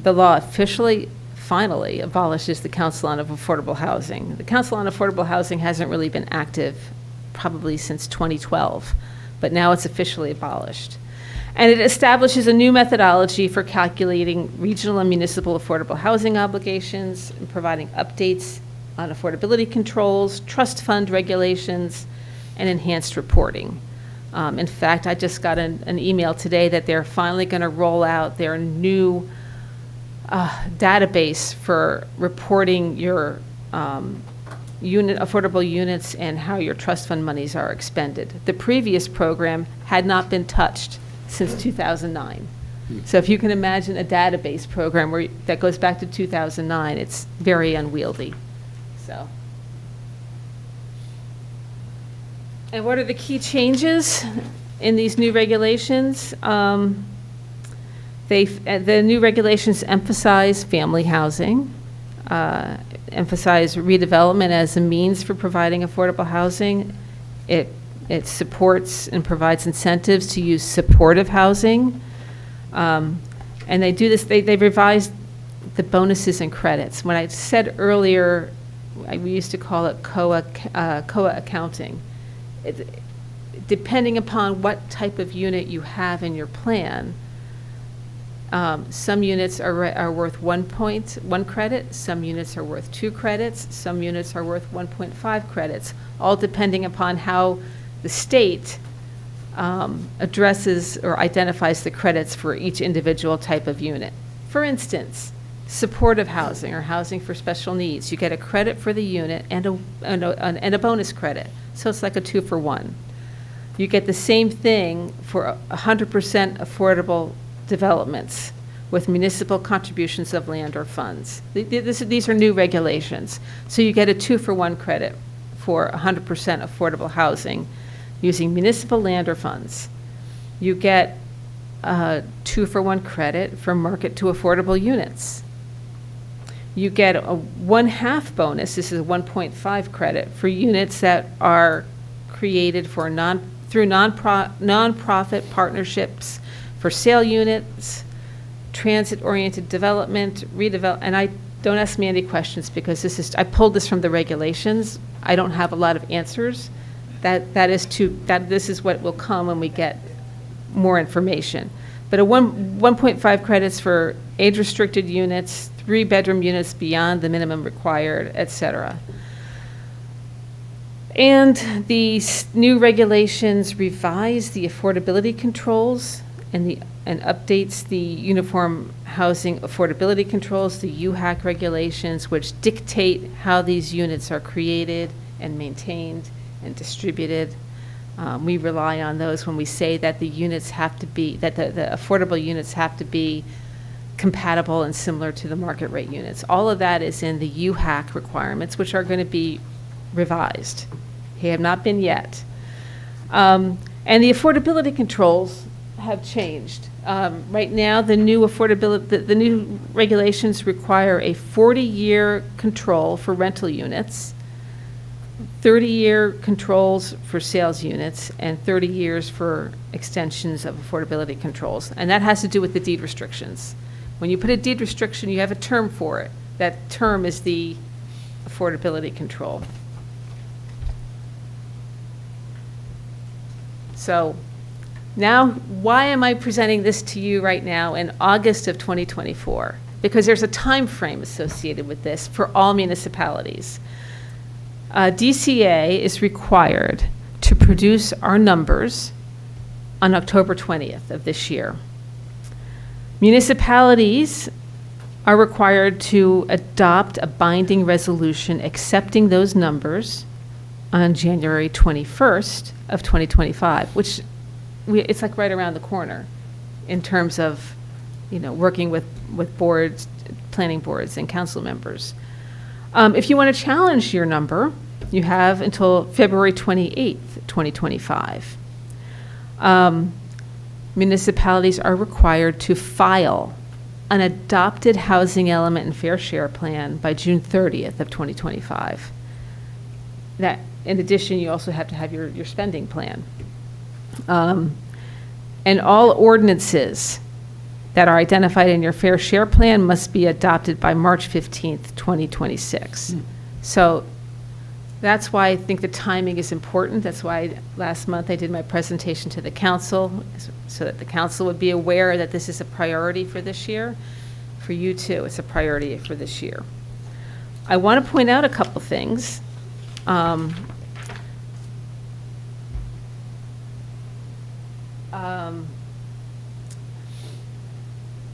The law finally abolishes the Council on Affordable Housing. The Council on Affordable Housing hasn't really been active probably since 2012, but now it's officially abolished. And it establishes a new methodology for calculating regional and municipal affordable housing obligations and providing updates on affordability controls, trust fund regulations, and enhanced reporting. In fact, I just got an email today that they're finally going to roll out their new database for reporting your affordable units and how your trust fund monies are expended. The previous program had not been touched since 2009. So if you can imagine a database program that goes back to 2009, it's very unwieldy. So. And what are the key changes in these new regulations? The new regulations emphasize family housing, emphasize redevelopment as a means for providing affordable housing. It It supports and provides incentives to use supportive housing. And they do this, they revised the bonuses and credits. When I said earlier, we used to call it COA accounting. Depending upon what type of unit you have in your plan, some units are worth 1 credit, some units are worth 2 credits, some units are worth 1.5 credits, all depending upon how the state addresses or identifies the credits for each individual type of unit. For instance, supportive housing or housing for special needs, you get a credit for the unit and a bonus credit. So it's like a 2-for-1. You get the same thing for 100% affordable developments with municipal contributions of land or funds. These are new regulations. So you get a 2-for-1 credit for 100% affordable housing using municipal land or funds. You get a 2-for-1 credit for market to affordable units. You get a 1/2 bonus, this is a 1.5 credit, for units that are created for through nonprofit partnerships for sale units, transit-oriented development, redevelop, and don't ask me any questions because I pulled this from the regulations. I don't have a lot of answers. This is what will come when we get more information. But 1.5 credits for age-restricted units, 3-bedroom units beyond the minimum required, et cetera. And these new regulations revise the affordability controls and updates the Uniform Housing Affordability Controls, the UHAC regulations, which dictate how these units are created and maintained and distributed. We rely on those when we say that the units have to be, that the affordable units have to be compatible and similar to the market rate units. All of that is in the UHAC requirements, which are going to be revised. They have not been yet. And the affordability controls have changed. Right now, the new the new regulations require a 40-year control for rental units, 30-year controls for sales units, and 30 years for extensions of affordability controls. And that has to do with the deed restrictions. When you put a deed restriction, you have a term for it. That term is the affordability control. So now, why am I presenting this to you right now in August of 2024? Because there's a time frame associated with this for all municipalities. DCA is required to produce our numbers on October 20th of this year. Municipalities are required to adopt a binding resolution accepting those numbers on January 21st of 2025, which it's like right around the corner in terms of, working with boards, planning boards and council members. If you want to challenge your number, you have until February 28th, 2025. Municipalities are required to file an adopted housing element and fair share plan by June 30th of 2025. That, in addition, you also have to have your spending plan. And all ordinances that are identified in your fair share plan must be adopted by March 15th, 2026. So that's why I think the timing is important. That's why last month I did my presentation to the council, so that the council would be aware that this is a priority for this year. For you too, it's a priority for this year. I want to point out a couple things.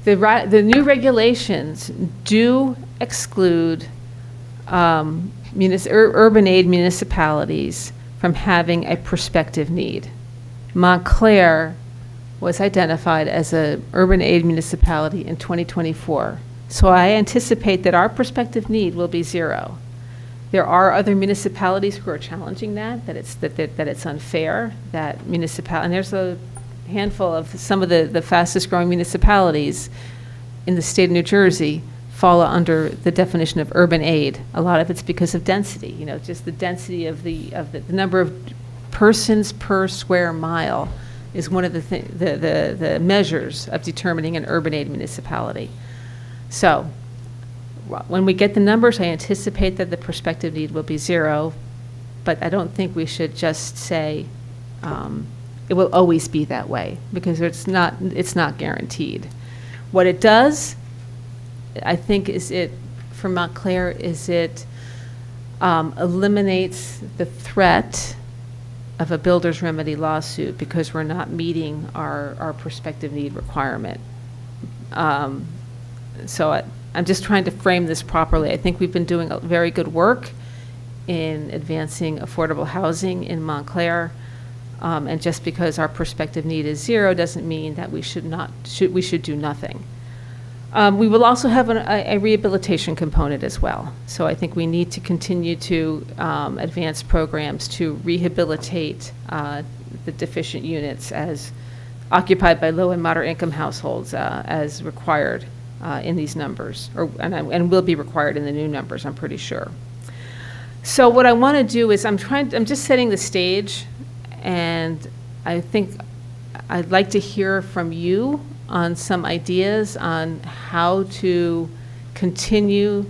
The new regulations do exclude urban aid municipalities from having a prospective need. Montclair was identified as an urban aid municipality in 2024. So I anticipate that our prospective need will be 0. There are other municipalities who are challenging that it's unfair, and there's a handful of some of the fastest growing municipalities in the state of New Jersey fall under the definition of urban aid. A lot of it's because of density, just the density of the number of persons per square mile is one of the measures of determining an urban-aid municipality. So when we get the numbers, I anticipate that the prospective need will be 0, but I don't think we should just say it will always be that way, because it's not guaranteed. What it does, I think, for Montclair, is it eliminates the threat of a builder's remedy lawsuit because we're not meeting our prospective need requirement. So I'm just trying to frame this properly. I think we've been doing a very good work in advancing affordable housing in Montclair. And just because our prospective need is 0 doesn't mean that we should do nothing. We will also have a rehabilitation component as well. So I think we need to continue to advance programs to rehabilitate the deficient units as occupied by low and moderate income households as required in these numbers, and will be required in the new numbers, I'm pretty sure. So what I want to do is I'm just setting the stage, and I think I'd like to hear from you on some ideas on how to continue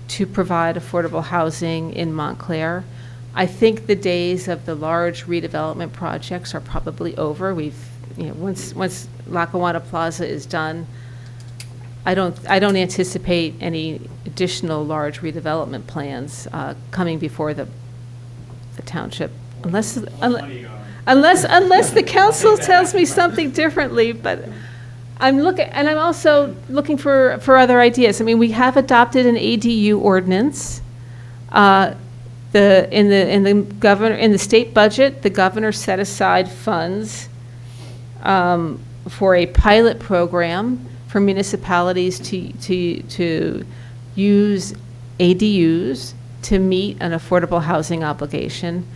to provide affordable housing in Montclair. I think the days of the large redevelopment projects are probably over. Once Lackawanna Plaza is done, I don't anticipate any additional large redevelopment plans coming before the township, unless the council tells me something differently. But I'm also looking for other ideas. I mean, we have adopted an ADU ordinance. In the state budget, the governor set aside funds for a pilot program for municipalities to use ADUs to meet an affordable housing obligation.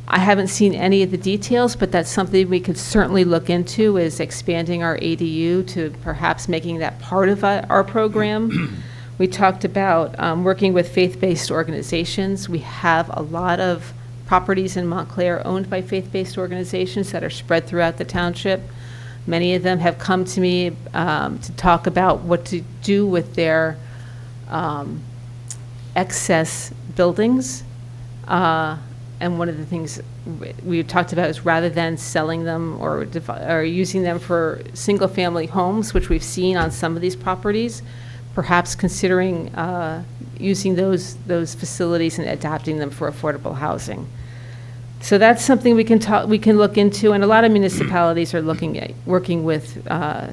I haven't seen any of the details, but that's something we could certainly look into, is expanding our ADU to perhaps making that part of our program. We talked about working with faith-based organizations. We have a lot of properties in Montclair owned by faith-based organizations that are spread throughout the township. Many of them have come to me to talk about what to do with their excess buildings. And one of the things we talked about is, rather than selling them or using them for single-family homes, which we've seen on some of these properties, perhaps considering using those facilities and adapting them for affordable housing. So that's something we can look into, and a lot of municipalities are working with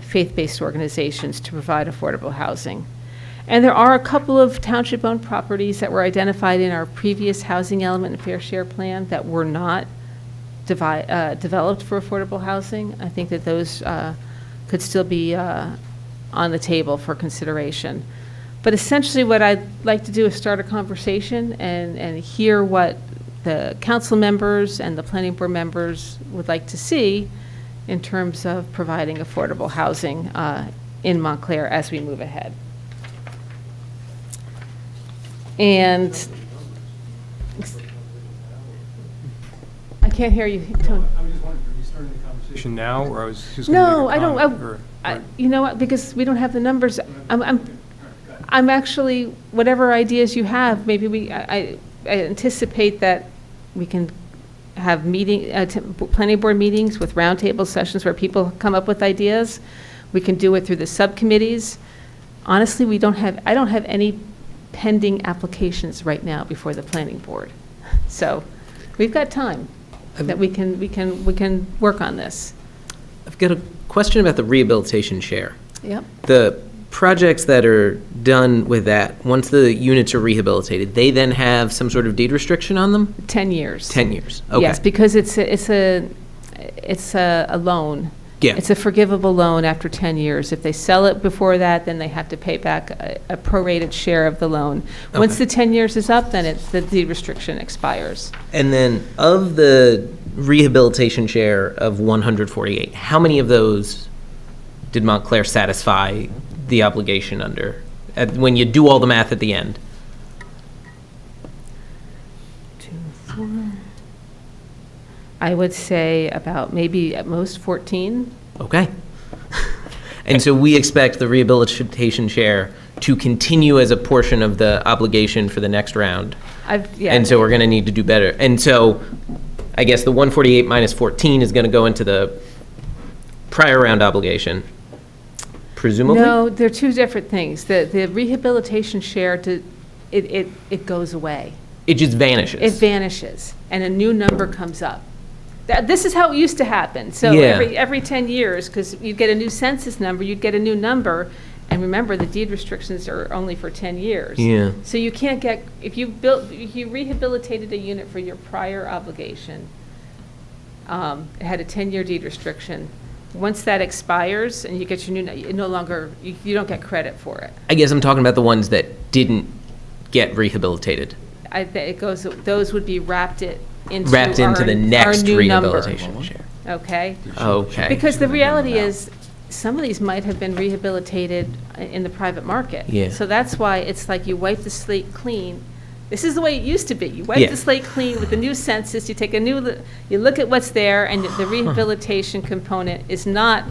faith-based organizations to provide affordable housing. And there are a couple of township-owned properties that were identified in our previous housing element and fair share plan that were not developed for affordable housing. I think that those could still be on the table for consideration. But essentially what I'd like to do is start a conversation and hear what the council members and the planning board members would like to see in terms of providing affordable housing in Montclair as we move ahead. And I can't hear you, Tony. I was just wondering, are you starting the conversation now, or I was just No, going to I make a don't. comment? You know what? Because we don't have the numbers. I'm actually, whatever ideas you have, maybe I anticipate that we can have planning board meetings with roundtable sessions where people come up with ideas. We can do it through the subcommittees. Honestly, I don't have any pending applications right now before the planning board. So we've got time that we can work on this. I've got a question about the rehabilitation share. Yep. The projects that are done with that, once the units are rehabilitated, they then have some sort of deed restriction on them? 10 years. 10 years, okay. Yes, because it's a loan. Yeah. It's a forgivable loan after 10 years. If they sell it before that, then they have to pay back a prorated share of the loan. Once the 10 years is up, then the deed restriction expires. And then of the rehabilitation share of 148, how many of those did Montclair satisfy the obligation under, when you do all the math at the end? 2, 4. I would say about maybe at most 14. Okay. And so we expect the rehabilitation share to continue as a portion of the obligation for the next round. And so we're going to need to do better. And so I guess the 148 minus 14 is going to go into the prior round obligation, presumably? No, they're two different things. The rehabilitation share, it goes away. It just vanishes. It vanishes, and a new number comes up. This is how it used to happen. So Yeah. every 10 years, because you'd get a new census number, you'd get a new number, and remember, the deed restrictions are only for 10 years. Yeah. So you can't get, if you rehabilitated a unit for your prior obligation, it had a 10-year deed restriction. Once that expires and you get your new, it no longer, you don't get credit for it. I guess I'm talking about the ones that didn't get rehabilitated. Those would be wrapped into The next our new number. rehabilitation share. Okay? Okay. Because the reality is, some of these might have been rehabilitated in the private market. Yeah. So that's why it's like you wipe the slate clean. This is the way it used to be. You wipe Yeah. the slate clean with the new census, you take you look at what's there, and the rehabilitation component is not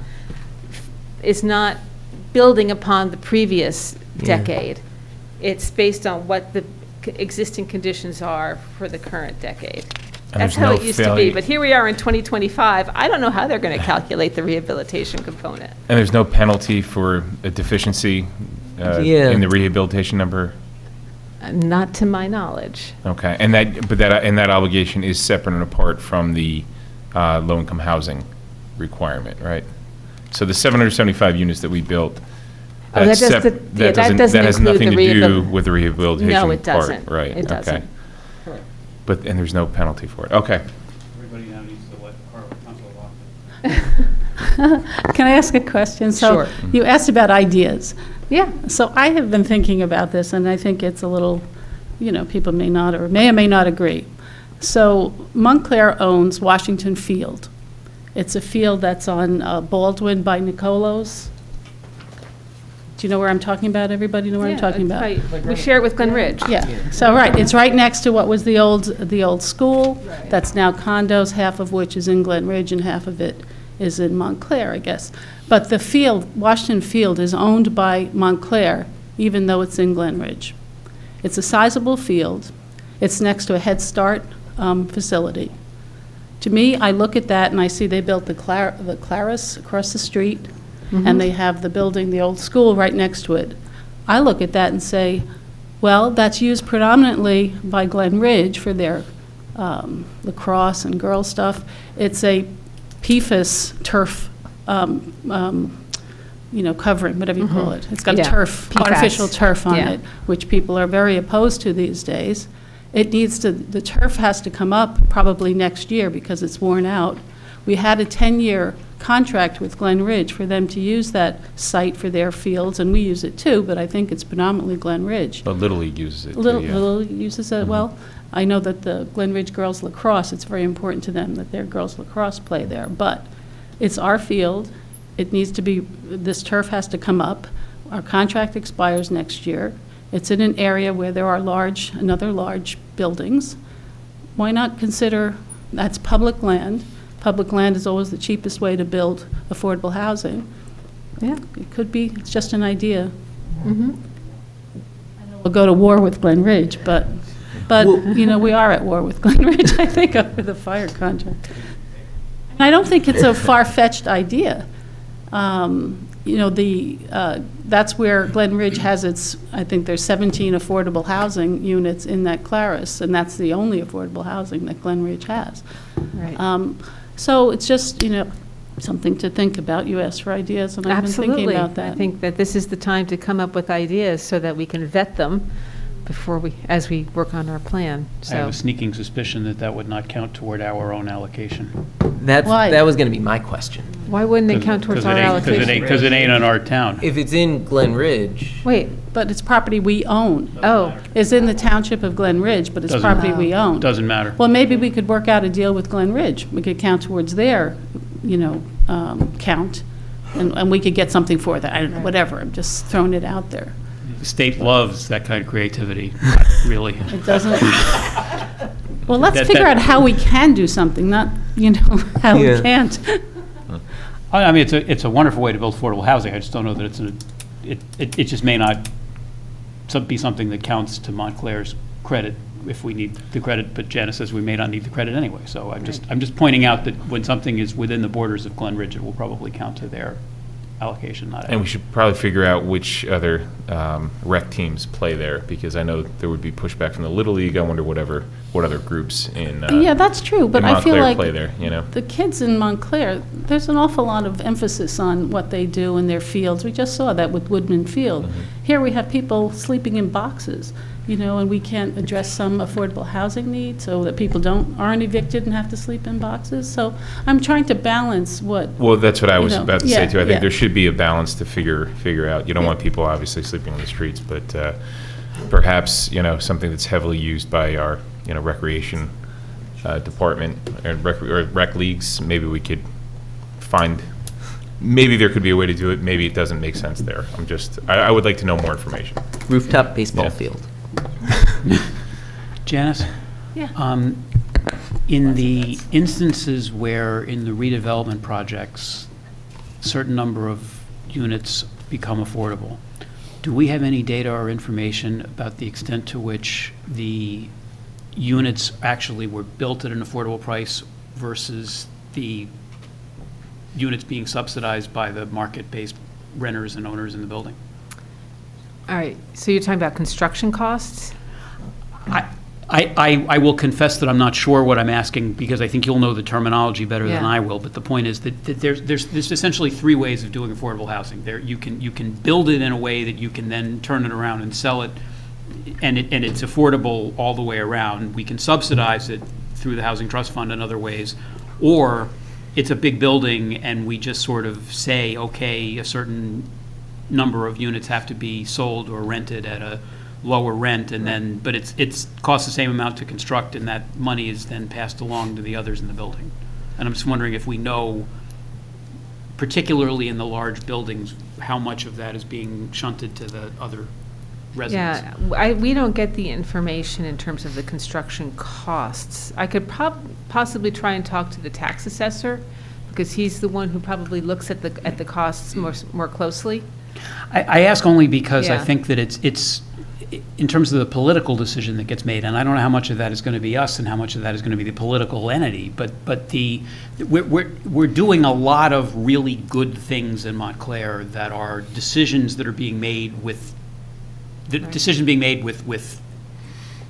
building upon the previous Yeah. decade. It's based on what the existing conditions are for the current decade. And That's there's how no it used to be, failure- but here we are in 2025. I don't know how they're going to calculate the rehabilitation component. And there's no penalty for a deficiency Yeah. in the rehabilitation number? Not to my knowledge. Okay, and that obligation is separate and apart from the low-income housing requirement, right? So the 775 units that we built, Oh, that's that doesn't that has include nothing the to do rehabil- with the rehabilitation No, part, it doesn't. right? It okay. doesn't. And there's no penalty for it, okay. Everybody now needs to let Carl talk. Can I ask a question? Sure. So you asked about ideas. Yeah. So I have been thinking about this, and I think it's a little, people may not or may not agree. So Montclair owns Washington Field. It's a field that's on Baldwin by Nicolo's. Do you know where I'm talking about? Everybody know what I'm talking about? We share it with Glen Ridge. Yeah, so, right, it's right next to what was the old school. That's now condos, half of which is in Glen Ridge and half of it is in Montclair, I guess. But the field, Washington Field, is owned by Montclair, even though it's in Glen Ridge. It's a sizable field. It's next to a Head Start facility. To me, I look at that and I see they built the Claris across the street, and they have the building, the old school, right next to it. I look at that and say, well, that's used predominantly by Glen Ridge for their lacrosse and girls stuff. It's a PFAS turf, covering, whatever you call it. It's got Yeah, turf, PFAS. artificial turf on Yeah. it, which people are very opposed to these days. The turf has to come up probably next year because it's worn out. We had a 10-year contract with Glen Ridge for them to use that site for their fields, and we use it too, but I think it's predominantly Glen Ridge. But Little League uses it too, Little uses it, well, I know that the Glen Ridge girls lacrosse, it's very important to them that their girls lacrosse play there, but it's our field, it needs to be, this turf has to come up, our contract expires next year, it's in an area where there are another large buildings. Why not consider, that's public land. Public land is always the cheapest way to build affordable housing. Yeah. It could be, it's just an idea. We'll go to war with Glen Ridge, but we are at war with Glen Ridge, I think, over the fire contract. And I don't think it's a far-fetched idea. That's where Glen Ridge has its, I think there's 17 affordable housing units in that Claris, and that's the only affordable housing that Glen Ridge has. Right. So it's just, something to think about. You asked for ideas, and I've been thinking about that. I think that this is the time to come up with ideas so that we can vet them as we work on our plan. I have So, a sneaking suspicion that would not count toward our own allocation. Why? That was going to be my question. why wouldn't it count towards our allocation? Because it ain't on our town. If it's in Glen Ridge, Wait, But it's property we own. oh, It's in the township of Glen Ridge, but it's Doesn't- property we own. Doesn't matter. Well, maybe we could work out a deal with Glen Ridge. We could count towards their, count, and we could get something for that. I don't know, whatever. I'm just throwing it out there. The state loves that kind of creativity, not really. It doesn't, well, let's That- figure that- out how we can do something, not you know, how we Yeah. can't. I mean, it's a wonderful way to build affordable housing. I just don't know that it just may not be something that counts to Montclair's credit if we need the credit, but Janice says we may not need the credit anyway. So I'm just pointing out that when something is within the borders of Glen Ridge, it will probably count to their allocation, not And we should probably figure out which other rec teams play there, because I know there would be pushback from the Little League. I wonder what other groups in Yeah, that's true, but in I feel Montclair like play there, you know? the kids in Montclair, there's an awful lot of emphasis on what they do in their fields. We just saw that with Woodman Field. Here we have people sleeping in boxes, you know, and we can't address some affordable housing needs so that people aren't evicted and have to sleep in boxes. So I'm trying to balance what. Well, that's what I was You know, about to yeah, say too. I think yeah. there should be a balance to figure out. You don't Yeah. want people obviously sleeping on the streets, but perhaps, you know, something that's heavily used by our, you know, recreation department and rec leagues. Maybe we could find. Maybe there could be a way to do it. Maybe it doesn't make sense there. I would like to know more information. Rooftop baseball Yeah. field. Janice? Yeah. In the instances where in the redevelopment projects, certain number of units become affordable, do we have any data or information about the extent to which the units actually were built at an affordable price versus the units being subsidized by the market-based renters and owners in the building? All right, so you're talking about construction costs? I will confess that I'm not sure what I'm asking, because I think you'll know the terminology better than Yeah. I will. But the point is that there's essentially three ways of doing affordable housing. You can build it in a way that you can then turn it around and sell it, and it's affordable all the way around. We can subsidize it through the Housing Trust Fund and other ways, or it's a big building and we just sort of say, okay, a certain number of units have to be sold or rented at a lower rent, and then, but it's costs the same amount to construct, and that money is then passed along to the others in the building. And I'm just wondering if we know, particularly in the large buildings, how much of that is being shunted to the other residents. Yeah, we don't get the information in terms of the construction costs. I could possibly try and talk to the tax assessor, because he's the one who probably looks at the costs more closely. I ask only because I Yeah. think that it's in terms of the political decision that gets made, and I don't know how much of that is going to be us and how much of that is going to be the political entity, but we're doing a lot of really good things in Montclair that are decisions that are being made with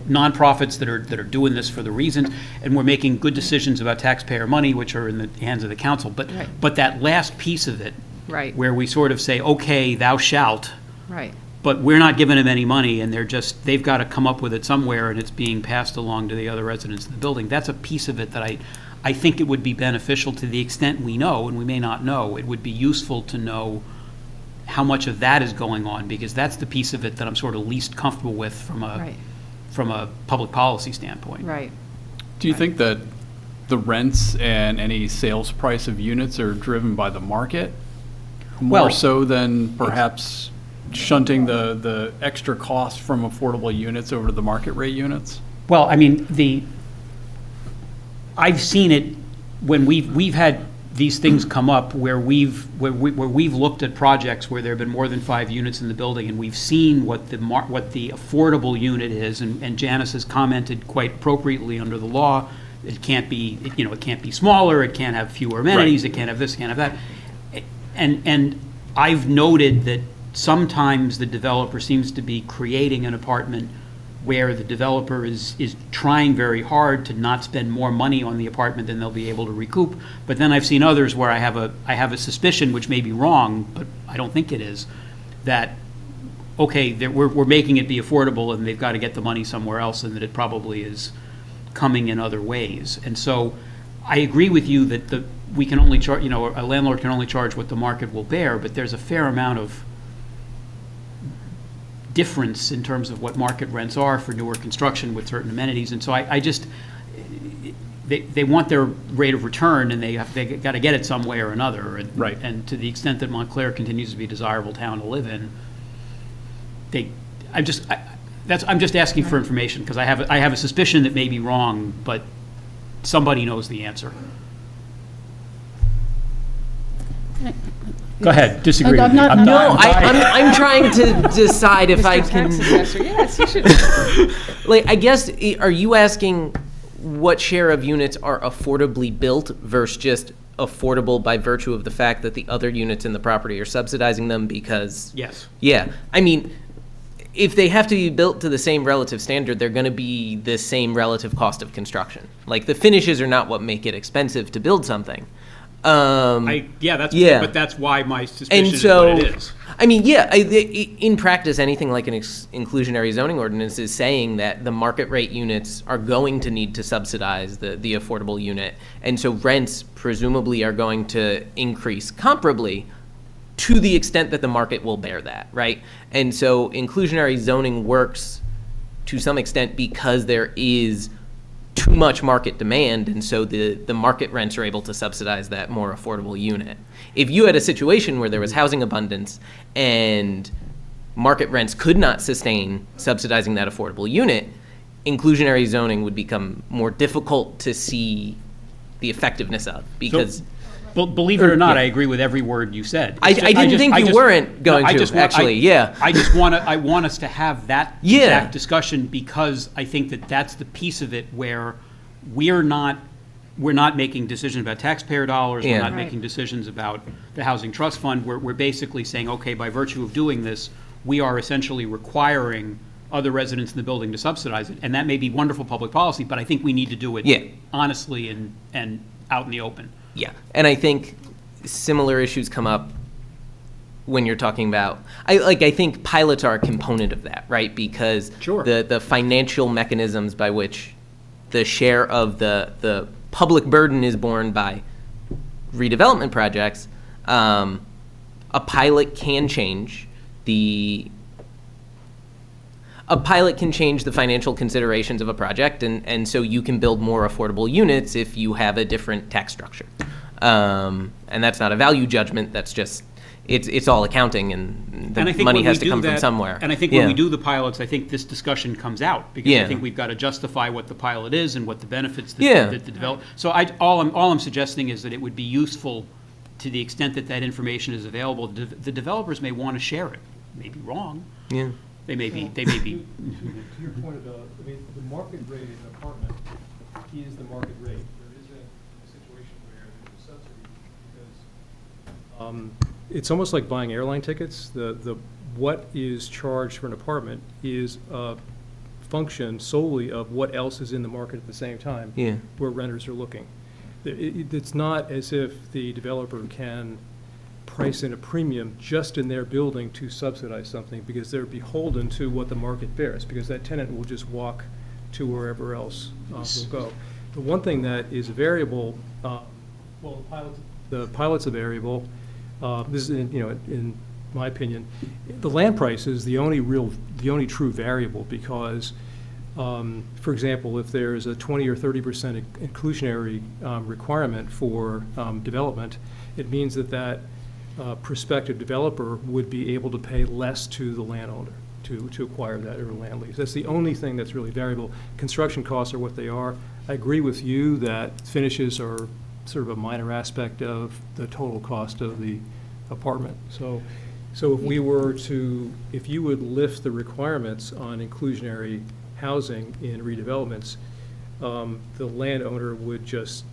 nonprofits that are doing this for the reasons, and we're making good decisions about taxpayer money, which are in the hands of the council. Right. But that last piece of it, Right, where we sort of say, okay, thou shalt, right. but we're not giving them any money, and they've got to come up with it somewhere, and it's being passed along to the other residents of the building. That's a piece of it that I think it would be beneficial to the extent we know, and we may not know. It would be useful to know how much of that is going on, because that's the piece of it that I'm sort of least comfortable with from a public policy standpoint. Right. Do you think that the rents and any sales price of units are driven by the market? More Well, so than perhaps shunting the extra cost from affordable units over to the market rate units? Well, I mean, I've seen it when we've had these things come up where we've looked at projects where there have been more than 5 units in the building, and we've seen what the affordable unit is, and Janice has commented quite appropriately under the law. It can't be, it can't be smaller, it can't have fewer amenities, It can't have this, it can't have that. And I've noted that sometimes the developer seems to be creating an apartment where the developer is trying very hard to not spend more money on the apartment than they'll be able to recoup. But then I've seen others where I have a suspicion, which may be wrong, but I don't think it is, that, okay, we're making it be affordable and they've got to get the money somewhere else, and that it probably is coming in other ways. And so I agree with you that we can only charge, a landlord can only charge what the market will bear, but there's a fair amount of difference in terms of what market rents are for newer construction with certain amenities. And so I just, they want their rate of return, and they got to get it some way or another. Right. And to the extent that Montclair continues to be a desirable town to live in, I'm just asking for information, because I have a suspicion that may be wrong, but somebody knows the answer. Go ahead, disagree I'm with me. not- I'm no, not- I'm trying to decide if I Mr. can. Tax Assessor, yes, you should. Like, I guess, are you asking what share of units are affordably built versus just affordable by virtue of the fact that the other units in the property are subsidizing them because? Yes. Yeah, I mean, if they have to be built to the same relative standard, they're going to be the same relative cost of construction. Like, the finishes are not what make it expensive to build something. Yeah. But that's why my And suspicion is so, what it is. I mean, yeah, in practice, anything like an inclusionary zoning ordinance is saying that the market rate units are going to need to subsidize the affordable unit. And so rents presumably are going to increase comparably to the extent that the market will bear that, right? And so inclusionary zoning works to some extent because there is too much market demand, and so the market rents are able to subsidize that more affordable unit. If you had a situation where there was housing abundance and market rents could not sustain subsidizing that affordable unit, inclusionary zoning would become more difficult to see the effectiveness of, because Believe it or not, Yeah. I agree with every word you said. I didn't think you weren't going to, actually, yeah. I want us to have that Yeah. exact discussion because I think that that's the piece of it where we're not making decisions about taxpayer dollars, Yeah. we're not Right. making decisions about the Housing Trust Fund, we're basically saying, okay, by virtue of doing this, we are essentially requiring other residents in the building to subsidize it, and that may be wonderful public policy, but I think we need to do it Yeah. honestly and out in the open. Yeah, and I think similar issues come up when you're talking about, I think pilots are a component of that, right? Because Sure. the financial mechanisms by which the share of the public burden is borne by redevelopment projects, a pilot can change the financial considerations of a project, and so you can build more affordable units if you have a different tax structure. And that's not a value judgment, that's just, it's all accounting, and And I the think money when has we to come do from that- somewhere. And I think when Yeah. we do the pilots, I think this discussion comes out, because I Yeah. think we've got to justify what the pilot is and what the benefits Yeah. that the develop. So all I'm suggesting is that it would be useful, to the extent that that information is available, the developers may want to share it. May be wrong. Yeah. They may be. To your point about, I mean, the market rate in an apartment is the market rate. There isn't a situation where there's a subsidy because it's almost like buying airline tickets. What is charged for an apartment is a function solely of what else is in the market at the same time. Yeah. Where renters are looking. It's not as if the developer can price in a premium just in their building to subsidize something, because they're beholden to what the market bears, because that tenant will just walk to wherever else will go. The one thing that is a variable, the pilot's a variable. This is, in my opinion, the land price is the only true variable, because, for example, if there's a 20 or 30% inclusionary requirement for development, it means that prospective developer would be able to pay less to the landowner to acquire that or land lease. That's the only thing that's really variable. Construction costs are what they are. I agree with you that finishes are sort of a minor aspect of the total cost of the apartment. So if you would lift the requirements on inclusionary housing in redevelopments, the landowner would just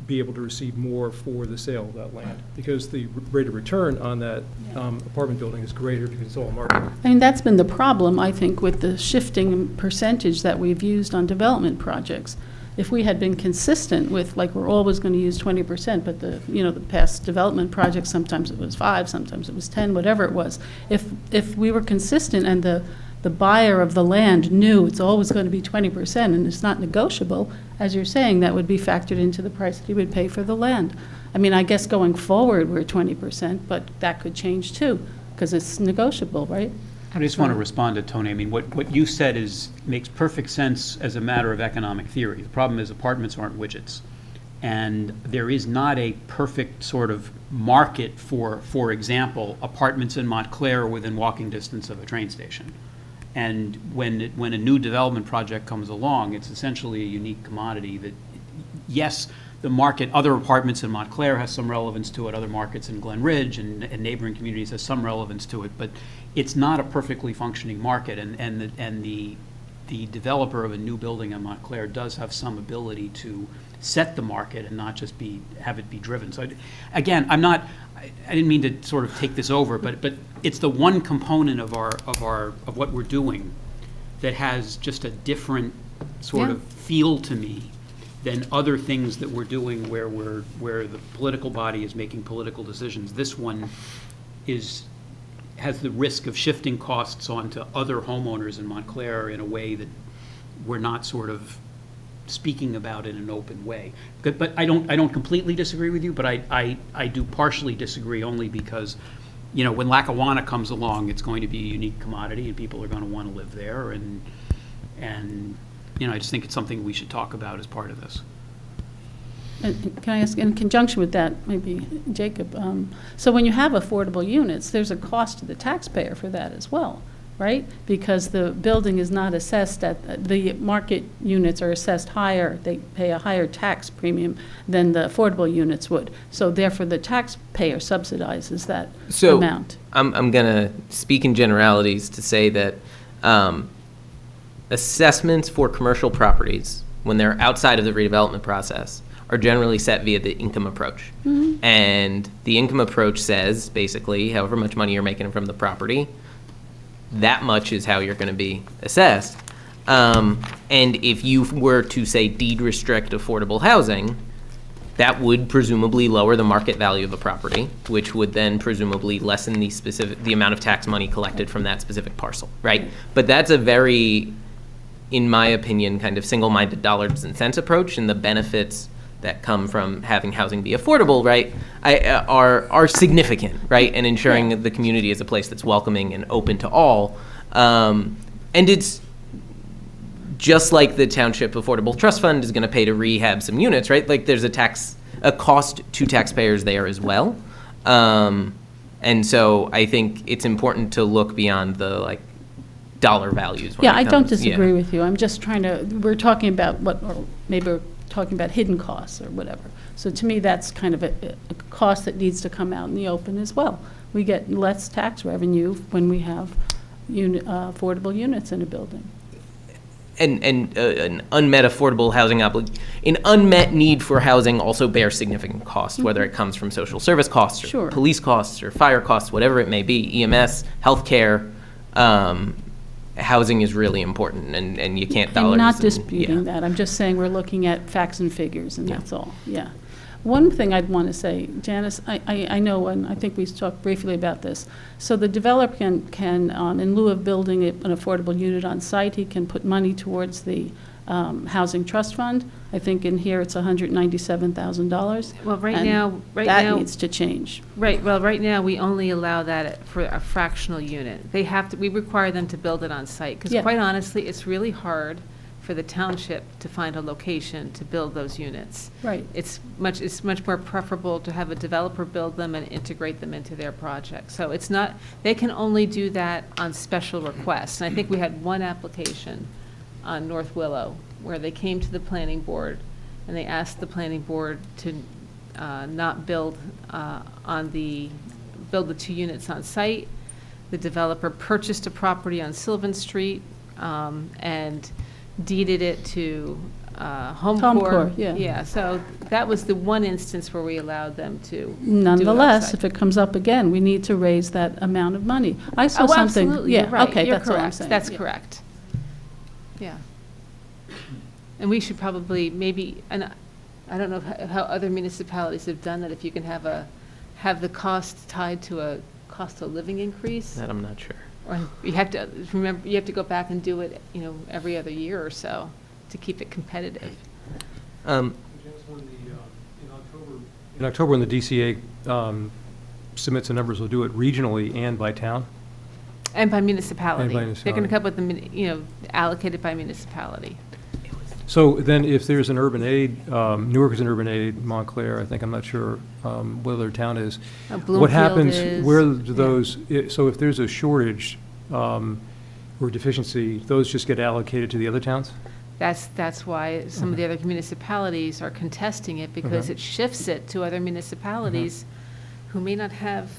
be able to receive more for the sale of that land, because the rate of return on that apartment building is greater because it's all market. I mean, that's been the problem, I think, with the shifting percentage that we've used on development projects. If we had been consistent with, like, we're always going to use 20%, but the past development projects, sometimes it was 5, sometimes it was 10, whatever it was. If we were consistent and the buyer of the land knew it's always going to be 20% and it's not negotiable, as you're saying, that would be factored into the price that he would pay for the land. I mean, I guess going forward, we're 20%, but that could change too, because it's negotiable, right? I just want to respond to Tony. I mean, what you said makes perfect sense as a matter of economic theory. The problem is apartments aren't widgets. And there is not a perfect sort of market for example, apartments in Montclair within walking distance of a train station. And when a new development project comes along, it's essentially a unique commodity that, yes, the market, other apartments in Montclair has some relevance to it, other markets in Glen Ridge and neighboring communities has some relevance to it, but it's not a perfectly functioning market, and the developer of a new building in Montclair does have some ability to set the market and not just have it be driven. So again, I didn't mean to sort of take this over, but it's the one component of what we're doing that has just a different sort of feel to me than other things that we're doing where the political body is making political decisions. This one has the risk of shifting costs onto other homeowners in Montclair in a way that we're not sort of speaking about in an open way. But I don't completely disagree with you, but I do partially disagree only because, when Lackawanna comes along, it's going to be a unique commodity and people are going to want to live there, and I just think it's something we should talk about as part of this. And can I ask, in conjunction with that, maybe Jacob, so when you have affordable units, there's a cost to the taxpayer for that as well, right? Because the building is not assessed the market units are assessed higher, they pay a higher tax premium than the affordable units would. So therefore, the taxpayer subsidizes that amount. I'm going to speak in generalities to say that assessments for commercial properties, when they're outside of the redevelopment process, are generally set via the income approach. Mm-hmm. And the income approach says, basically, however much money you're making from the property, that much is how you're going to be assessed. And if you were to, say, deed restrict affordable housing, that would presumably lower the market value of a property, which would then presumably lessen the amount of tax money collected from that specific parcel, right? But that's a very, in my opinion, kind of single-minded dollars and cents approach, and the benefits that come from having housing be affordable, right, are significant, right, and ensuring that the community is a place that's welcoming and open to all. And it's just like the Township Affordable Trust Fund is going to pay to rehab some units, right? Like there's a cost to taxpayers there as well. And so I think it's important to look beyond the dollar values. Yeah, I don't disagree with you. I'm just we're talking about or maybe we're talking about hidden costs or whatever. So to me, that's kind of a cost that needs to come out in the open as well. We get less tax revenue when we have affordable units in a building. And an unmet affordable housing an unmet need for housing also bears significant cost, whether it comes from social service costs or police costs or fire costs, whatever it may be, EMS, healthcare. Housing is really important, and you can't dollars. I'm not disputing that. I'm just saying we're looking at facts and figures, and that's all. Yeah. One thing I'd want to say, Janice, I know, and I think we talked briefly about this. So the developer can in lieu of building an affordable unit on site, he can put money towards the housing trust fund. I think in here it's $197,000. Well, that needs to change. Right. Well, right now we only allow that for a fractional unit. We require them to build it on site because, quite honestly, it's really hard for the township to find a location to build those units. Right. It's much more preferable to have a developer build them and integrate them into their project. So it's not. They can only do that on special requests. And I think we had one application on North Willow, where they came to the planning board and they asked the planning board to not build the 2 units on site. The developer purchased a property on Sylvan Street and deeded it to Home Corps. Yeah, so that was the one instance where we allowed them to. Nonetheless, if it comes up again, we need to raise that amount of money. I saw something. Absolutely, yeah, you're right. Okay, You're that's correct. all I'm saying. That's correct. Yeah. And we should probably and I don't know how other municipalities have done that, if you can have the cost tied to a cost of living increase. That I'm not sure. Or you have to go back and do it, every other year or so to keep it competitive. In October, when the DCA submits the numbers, we'll do it regionally and by town? And by municipality. And by They're going to come up with allocated by municipality. So then if there's an urban aid, Newark is an urban aid, Montclair, I'm not sure what other town is. What happens, where do those, so if there's a shortage or deficiency, those just get allocated to the other towns? That's why some of the other municipalities are contesting it, because it shifts it to other municipalities who may not have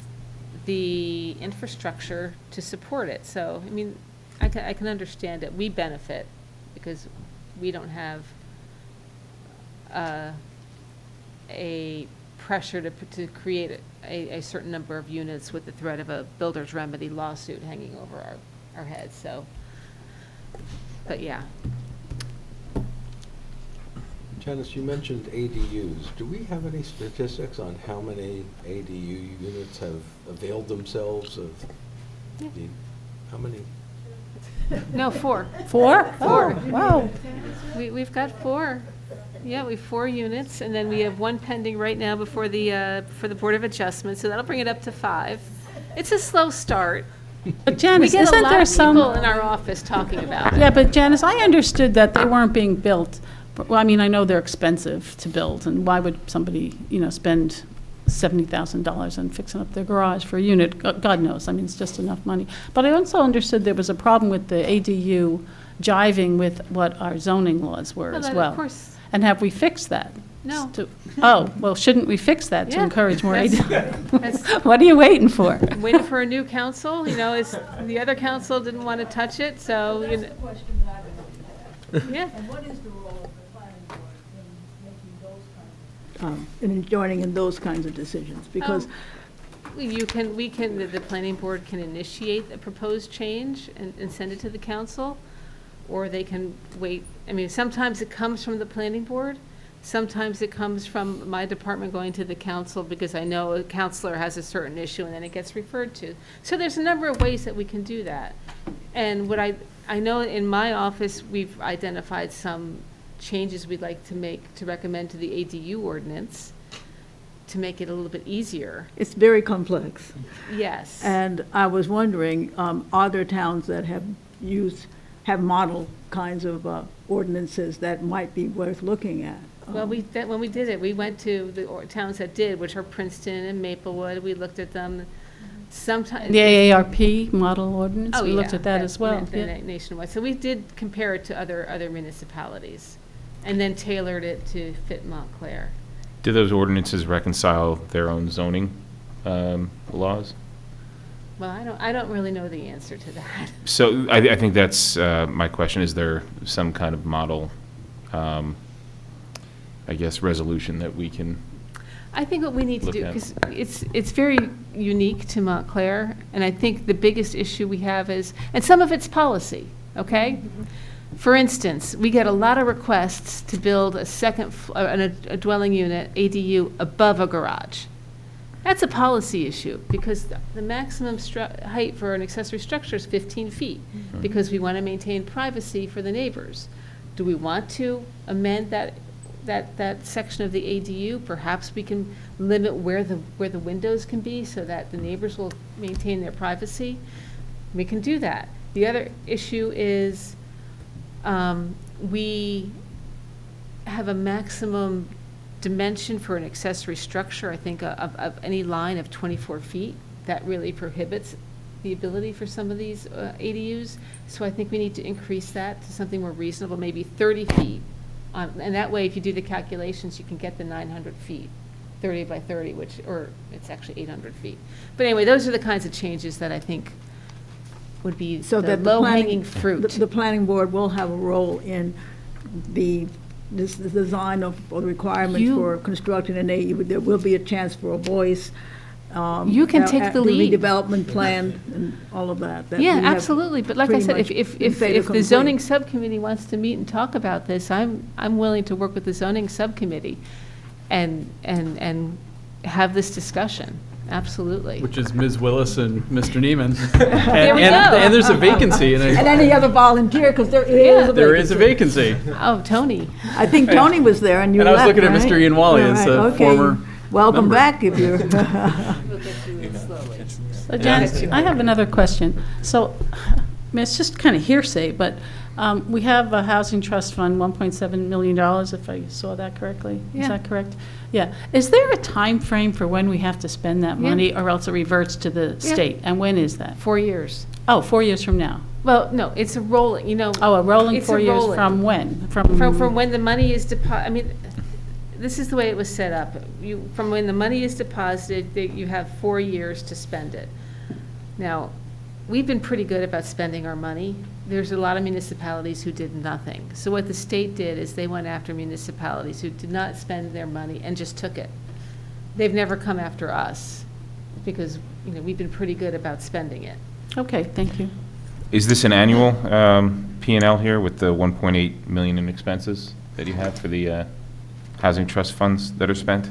the infrastructure to support it. So, I mean, I can understand it. We benefit because we don't have a pressure to create a certain number of units with the threat of a builder's remedy lawsuit hanging over our heads, so, but yeah. Janice, you mentioned ADUs. Do we have any statistics on how many ADU units have availed themselves of how many? No, 4. 4? Four. Oh, wow. We've got 4. Yeah, we have 4 units, and then we have 1 pending right now before the Board of Adjustment, so that'll bring it up to 5. It's a slow start. But We Janice, get a isn't lot there of people some? in our office talking about it. Yeah, but Janice, I understood that they weren't being built. Well, I mean, I know they're expensive to build, and why would somebody, spend $70,000 on fixing up their garage for a unit? God knows, I mean, it's just enough money. But I also understood there was a problem with the ADU jiving with what our zoning laws were as well. Of course, And have we fixed that? no. Oh, well, shouldn't we fix that to Yeah. encourage more That's- ADU? that's- What are you waiting for? Waiting for a new council, the other council didn't want to touch it, so, That's the question that I would have. yeah. And what is the role of the planning board in making those kinds In joining in those kinds of decisions, because The planning board can initiate a proposed change and send it to the council, or they can wait. I mean, sometimes it comes from the planning board, sometimes it comes from my department going to the council, because I know a counselor has a certain issue and then it gets referred to. So there's a number of ways that we can do that. And what I know in my office, we've identified some changes we'd like to make, to recommend to the ADU ordinance, to make it a little bit easier. it's very complex. Yes. And I was wondering, are there towns that have model kinds of ordinances that might be worth looking at? Well, when we did it, we went to the towns that did, which are Princeton and Maplewood. We looked at them. Sometimes. The AARP model ordinance, Oh, we looked yeah, at that as well. the Yeah. nationwide. So we did compare it to other municipalities, and then tailored it to fit Montclair. Do those ordinances reconcile their own zoning laws? Well, I don't really know the answer to that. So I think that's my question. Is there some kind of model, I guess, resolution that we can? I think what we need to Look do, at. because it's very unique to Montclair, and I think the biggest issue we have is, and some of it's policy, okay? For instance, we get a lot of requests to build a dwelling unit, ADU, above a garage. That's a policy issue, because the maximum height for an accessory structure is 15 feet, because we want to maintain privacy for the neighbors. Do we want to amend that section of the ADU? Perhaps we can limit where the windows can be, so that the neighbors will maintain their privacy. We can do that. The other issue is, we have a maximum dimension for an accessory structure, I think, of any line of 24 feet. That really prohibits the ability for some of these ADUs. So I think we need to increase that to something more reasonable, maybe 30 feet. And that way, if you do the calculations, you can get the 900 feet, 30 by 30, or it's actually 800 feet. But anyway, those are the kinds of changes that I think would be So the that the planning- low-hanging fruit. The planning board will have a role in the design of, or the requirements You- for constructing an ADU. There will be a chance for a voice. You can take the lead. redevelopment plan and all of that. that Yeah, we have absolutely, but like I pretty said, much if in fait the accompli. zoning subcommittee wants to meet and talk about this, I'm willing to work with the zoning subcommittee and have this discussion, absolutely. Which is Ms. Willis and Mr. Neiman. There we go. And there's a vacancy, And any other volunteer, because there Yeah. is a there is a vacancy. vacancy. Oh, Tony. I think Tony was there and you And I left, was looking at right? Mr. Ian Wally All as right, a okay. former Welcome member. back if you're. We'll get you in slowly. So Janice, I have another question. So, I mean, it's just kind of hearsay, but We have a housing trust fund, $1.7 million, if I saw that correctly. Yeah. Is that correct? Yeah. Is there a time frame for when we have to spend that Yeah. money, or else it reverts to the Yeah. state? And when is that? 4 years. Oh, 4 years from now. Well, no, it's a rolling, Oh, a rolling It's a 4 years rolling. from when? From when the money is I mean, this is the way it was set up. From when the money is deposited, you have 4 years to spend it. Now, we've been pretty good about spending our money. There's a lot of municipalities who did nothing. So what the state did is they went after municipalities who did not spend their money and just took it. They've never come after us because, we've been pretty good about spending it. Okay, thank you. Is this an annual P&L here with the 1.8 million in expenses that you have for the housing trust funds that are spent?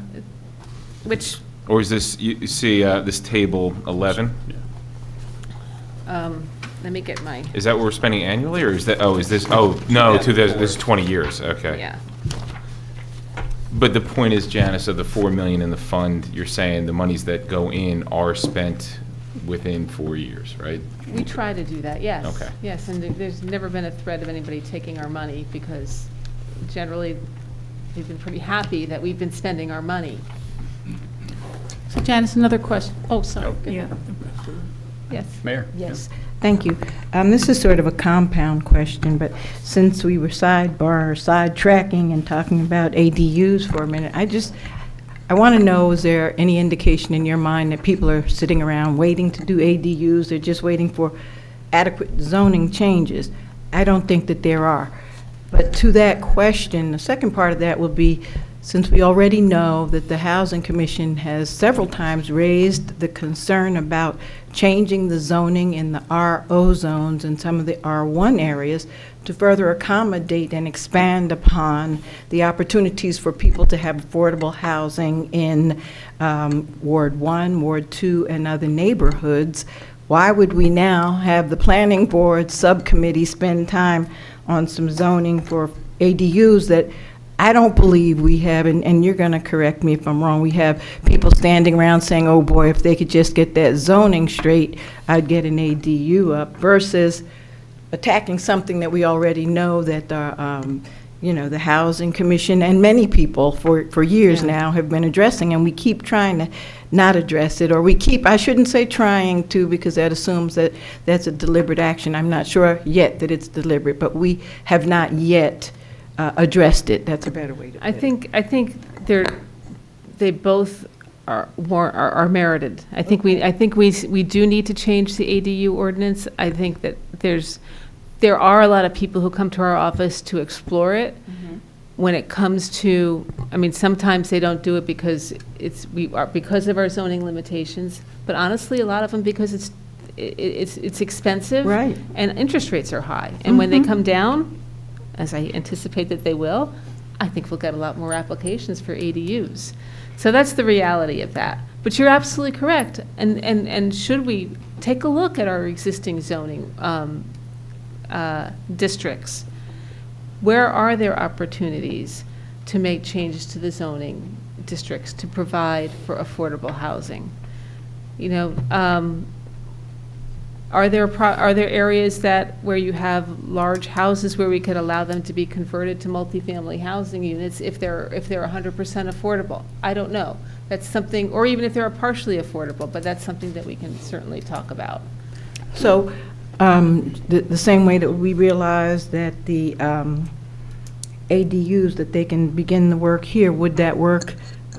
Which, Or is this, you see this table 11? let me get my, Is that what we're spending annually, or is that, no, this is 20 years, okay. yeah. But the point is, Janice, of the 4 million in the fund, you're saying the monies that go in are spent within 4 years, right? We try to do that, yes. Okay. Yes, and there's never been a threat of anybody taking our money because generally we've been pretty happy that we've been spending our money. So Janice, another question. Oh, sorry. Go Yeah. ahead. Yes. Mayor? Yes, thank you. This is sort of a compound question, but since we were sidetracking and talking about ADUs for a minute, I want to know, is there any indication in your mind that people are sitting around waiting to do ADUs? They're just waiting for adequate zoning changes? I don't think that there are. But to that question, the second part of that will be, since we already know that the Housing Commission has several times raised the concern about changing the zoning in the RO zones and some of the R1 areas to further accommodate and expand upon the opportunities for people to have affordable housing in Ward 1, Ward 2, and other neighborhoods, why would we now have the Planning Board subcommittee spend time on some zoning for ADUs that I don't believe we have, and you're going to correct me if I'm wrong, we have people standing around saying, oh boy, if they could just get that zoning straight, I'd get an ADU up, versus attacking something that we already know that the Housing Commission and many people for years now have been addressing, and we keep trying to not address it, or I shouldn't say trying to, because that assumes that that's a deliberate action. I'm not sure yet that it's deliberate, but we have not yet addressed it. That's a better way to put it. I think they both are merited. I think we do need to change the ADU ordinance. I think that there are a lot of people who come to our office to explore it. When it comes to, sometimes they don't do it because because of our zoning limitations, but honestly, a lot of them because it's expensive. Right. And interest rates are high. And when they come down, as I anticipate that they will, I think we'll get a lot more applications for ADUs. So that's the reality of that. But you're absolutely correct. And should we take a look at our existing zoning districts? Where are there opportunities to make changes to the zoning districts to provide for affordable housing? Are there areas where you have large houses where we could allow them to be converted to multifamily housing units if they're 100% affordable? I don't know. That's something, or even if they're partially affordable, but that's something that we can certainly talk about. So the same way that we realize that the ADUs, that they can begin the work here, would that work,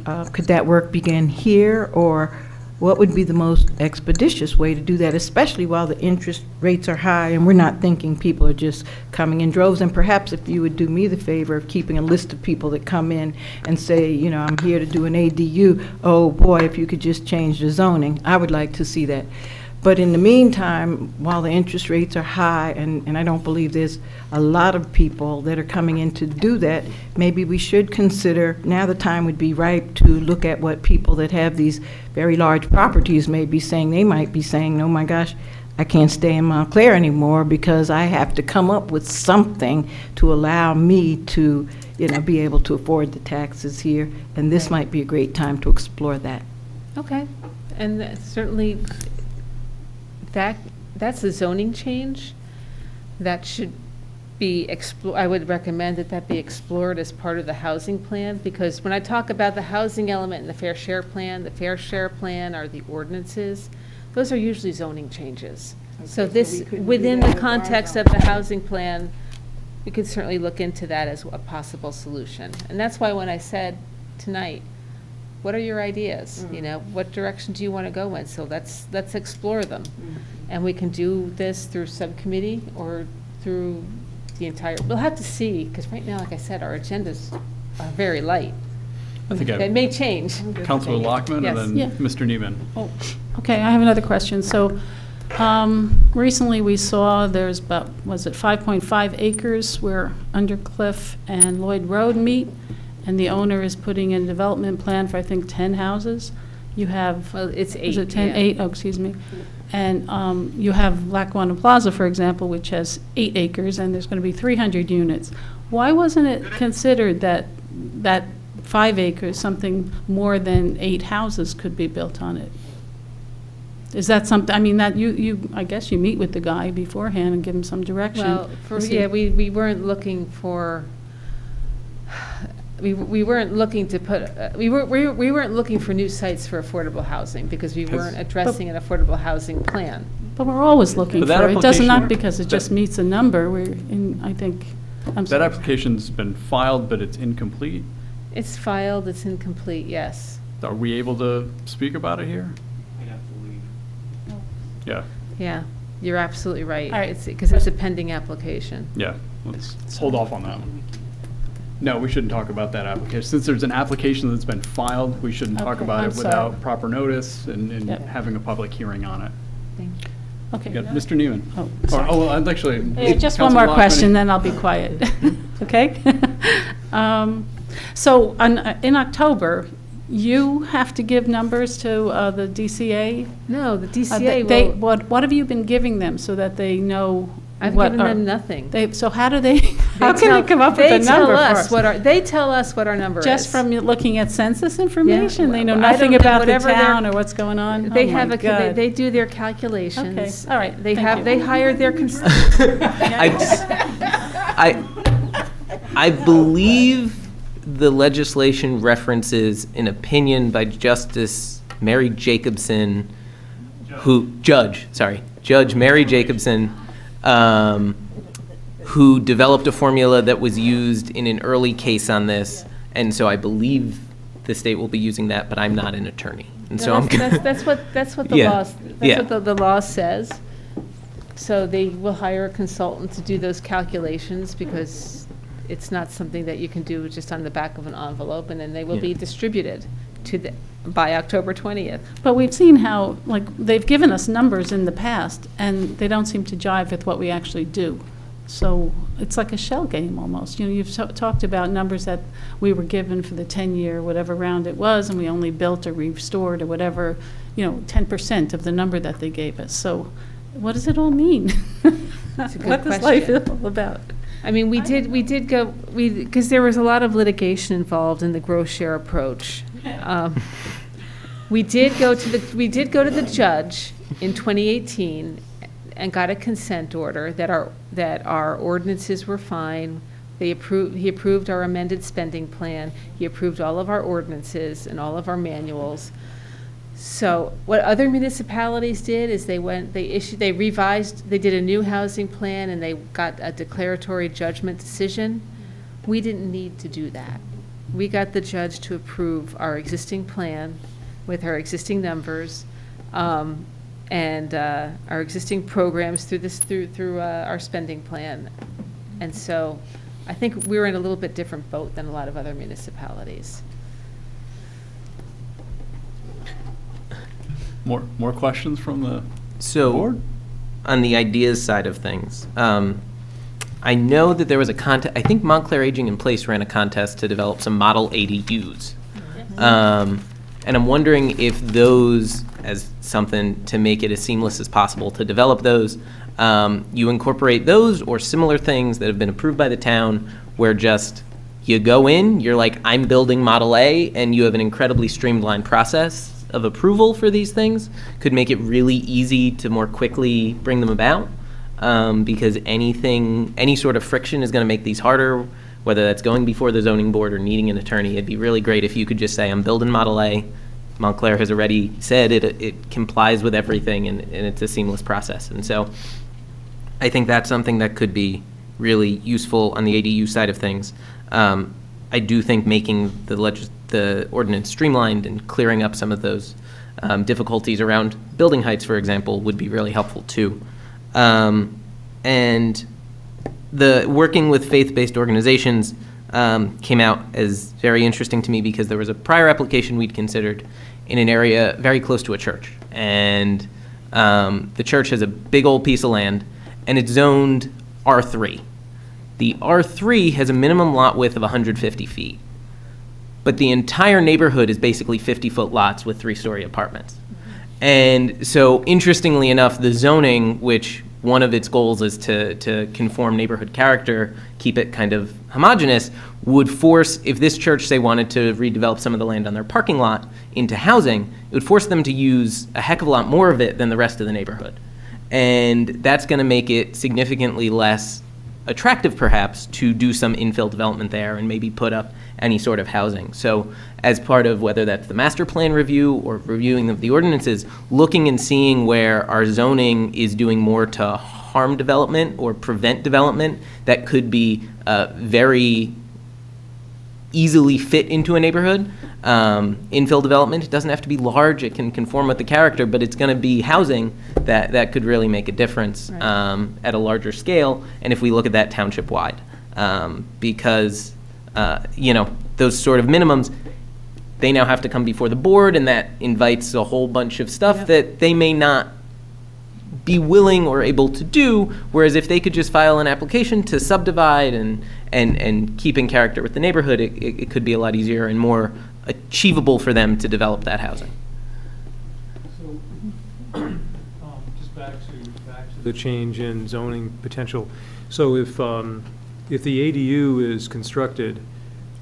could that work begin here, or what would be the most expeditious way to do that, especially while the interest rates are high and we're not thinking people are just coming in droves? And perhaps if you would do me the favor of keeping a list of people that come in and say, I'm here to do an ADU, oh boy, if you could just change the zoning, I would like to see that. But in the meantime, while the interest rates are high, and I don't believe there's a lot of people that are coming in to do that, maybe we should consider, now the time would be ripe to look at what people that have these very large properties may be saying. They might be saying, oh my gosh, I can't stay in Montclair anymore because I have to come up with something to allow me to, be able to afford the taxes here. And this might be a great time to explore that. Okay. And certainly, that's a zoning change that should I would recommend that that be explored as part of the housing plan, because when I talk about the housing element in the fair share plan are the ordinances. Those are usually zoning changes. So Okay, so this, we couldn't do within that the with our context of the housing plan, we could certainly look into that as a possible solution. And that's why when I said tonight, what are your ideas? You know, what direction do you want to go in? So let's explore them. And we can do this through subcommittee or through the entire, we'll have to see, because right now, like I said, our agendas are very light. I think It may change. Councilor Lockman and Yes. then Yeah. Mr. Neiman. Oh, okay, I have another question. So, recently we saw there's about, was it 5.5 acres where Undercliff and Lloyd Road meet, and the owner is putting in a development plan for, I think, 10 houses. You have. Well, it's Is 8, it 10? yeah. 8, oh, excuse me. And you have Lackawanna Plaza, for example, which has 8 acres, and there's going to be 300 units. Why wasn't it considered that 5 acres, something more than 8 houses could be built on it? Is that something, I mean, that I guess you meet with the guy beforehand and give him some direction. Well, See- we weren't looking for, we weren't looking to put, we weren't looking for new sites for affordable housing, because we weren't addressing an affordable housing plan. But we're always looking But that for it. It doesn't, not application- because it just meets a number, we're in, I think, I'm That sorry. application's been filed, but it's incomplete. It's filed, it's incomplete, yes. Are we able to speak about it here? I have to leave. Yeah, Yeah, you're absolutely right. All right. It's, because it's a pending application. yeah. Let's hold off on that one. No, we shouldn't talk about that application. Since there's an application that's been filed, we shouldn't talk Okay, about I'm it sorry. without proper notice and Yep. having a public hearing on it. Thank you. Okay. You got Mr. Neiman. Oh, Well, I'd actually. Just one Councilor more Lockman- question, then I'll be quiet. Okay? So in October, you have to give numbers to the DCA? No, the They- DCA will, what have you been giving them so that they know? I've what given are- them nothing. So how do they, how can they come up with a They tell number for us us? they tell us what our number is. Just from looking at census information? They know well, I nothing don't know, about the whatever their- town or what's going on? They Oh, my have God. they do their calculations. Okay, all right, They thank have, you. they hired their I believe the legislation references an opinion by Justice Mary Jacobson, Judge Mary Jacobson, who developed a formula that was used in an early case on this, and so I believe the state will be using that, but I'm not an attorney, and so I'm. That's what the Yeah, law, yeah. that's what the law says. So they will hire a consultant to do those calculations, because it's not something that you can do just on the back of an envelope, and then they will be Yeah. distributed by October 20th. But we've seen how, like, they've given us numbers in the past, and they don't seem to jive with what we actually do. So it's like a shell game almost. You know, you've talked about numbers that we were given for the 10-year, whatever round it was, and we only built or restored or whatever, 10% of the number that they gave us. So what does it all mean? That's a good What does life question. all about? I mean, because there was a lot of litigation involved in the gross share approach. We did go to the judge in 2018 and got a consent order that our ordinances were fine. He approved our amended spending plan. He approved all of our ordinances and all of our manuals. So what other municipalities did is they did a new housing plan, and they got a declaratory judgment decision. We didn't need to do that. We got the judge to approve our existing plan with our existing numbers, and our existing programs through our spending plan. And so I think we're in a little bit different boat than a lot of other municipalities. More questions from the So, board? on the ideas side of things, I know that there was a contest, I think Montclair Aging in Place ran a contest to develop some model ADUs. And I'm wondering if those, as something to make it as seamless as possible to develop those, you incorporate those or similar things that have been approved by the town, where just you go in, you're like, I'm building Model A, and you have an incredibly streamlined process of approval for these things, could make it really easy to more quickly bring them about. because any sort of friction is going to make these harder, whether that's going before the zoning board or needing an attorney. It'd be really great if you could just say, I'm building Model A. Montclair has already said it complies with everything, and it's a seamless process. And so I think that's something that could be really useful on the ADU side of things. I do think making the ordinance streamlined and clearing up some of those difficulties around building heights, for example, would be really helpful too. And the working with faith-based organizations came out as very interesting to me because there was a prior application we'd considered in an area very close to a church. And the church has a big old piece of land, and it's zoned R3. The R3 has a minimum lot width of 150 feet, but the entire neighborhood is basically 50-foot lots with 3-story apartments. And so, interestingly enough, the zoning, which one of its goals is to conform neighborhood character, keep it kind of homogeneous, would force, if this church, say, wanted to redevelop some of the land on their parking lot into housing, it would force them to use a heck of a lot more of it than the rest of the neighborhood. And that's going to make it significantly less attractive, perhaps, to do some infill development there and maybe put up any sort of housing. So as part of whether that's the master plan review or reviewing of the ordinances, looking and seeing where our zoning is doing more to harm development or prevent development that could be very easily fit into a neighborhood. Infill development, it doesn't have to be large, it can conform with the character, but it's going to be housing that could really make a difference at a larger scale, and if we look at that township-wide. Because, those sort of minimums, they now have to come before the board, and that invites a whole bunch of stuff that they may not be willing or able to do, whereas if they could just file an application to subdivide and keep in character with the neighborhood, it could be a lot easier and more achievable for them to develop that housing. So, just back to the change in zoning potential. So if the ADU is constructed,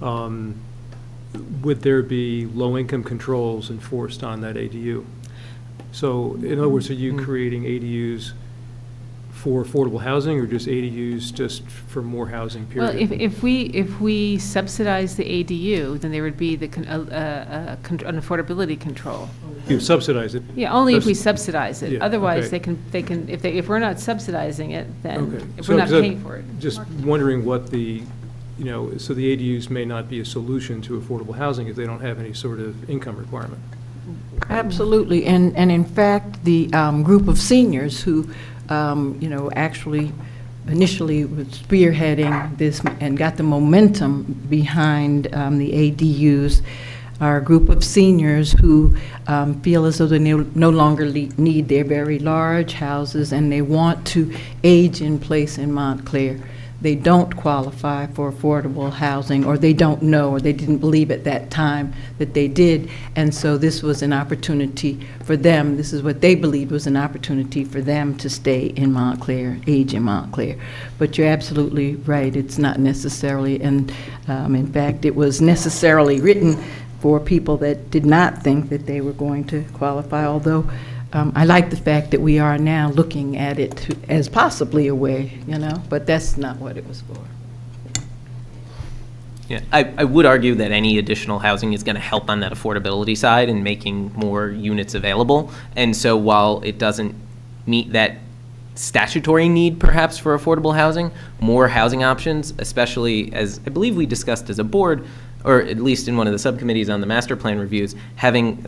would there be low-income controls enforced on that ADU? So, in other words, are you creating ADUs for affordable housing, or just ADUs just for more housing, period? Well, if we subsidize the ADU, then there would be an affordability control. You subsidize it? Yeah, only if we subsidize it. Yeah, Otherwise, okay. they can, if we're not subsidizing it, then, Okay. if So, we're not 'cause I'm paying for it. Just wondering what so the ADUs may not be a solution to affordable housing if they don't have any sort of income requirement. Absolutely, and in fact, the group of seniors who, actually initially was spearheading this and got the momentum behind the ADUs, are a group of seniors who feel as though they no longer need their very large houses, and they want to age in place in Montclair. They don't qualify for affordable housing, or they don't know, or they didn't believe at that time that they did. And so this was an opportunity for them. This is what they believed was an opportunity for them to stay in Montclair, age in Montclair. But you're absolutely right. It's not necessarily, and in fact, it was necessarily written for people that did not think that they were going to qualify, although I like the fact that we are now looking at it as possibly a way, but that's not what it was for. Yeah, I would argue that any additional housing is going to help on that affordability side and making more units available. And so while it doesn't meet that statutory need perhaps for affordable housing, more housing options, especially as I believe we discussed as a board, or at least in one of the subcommittees on the master plan reviews, having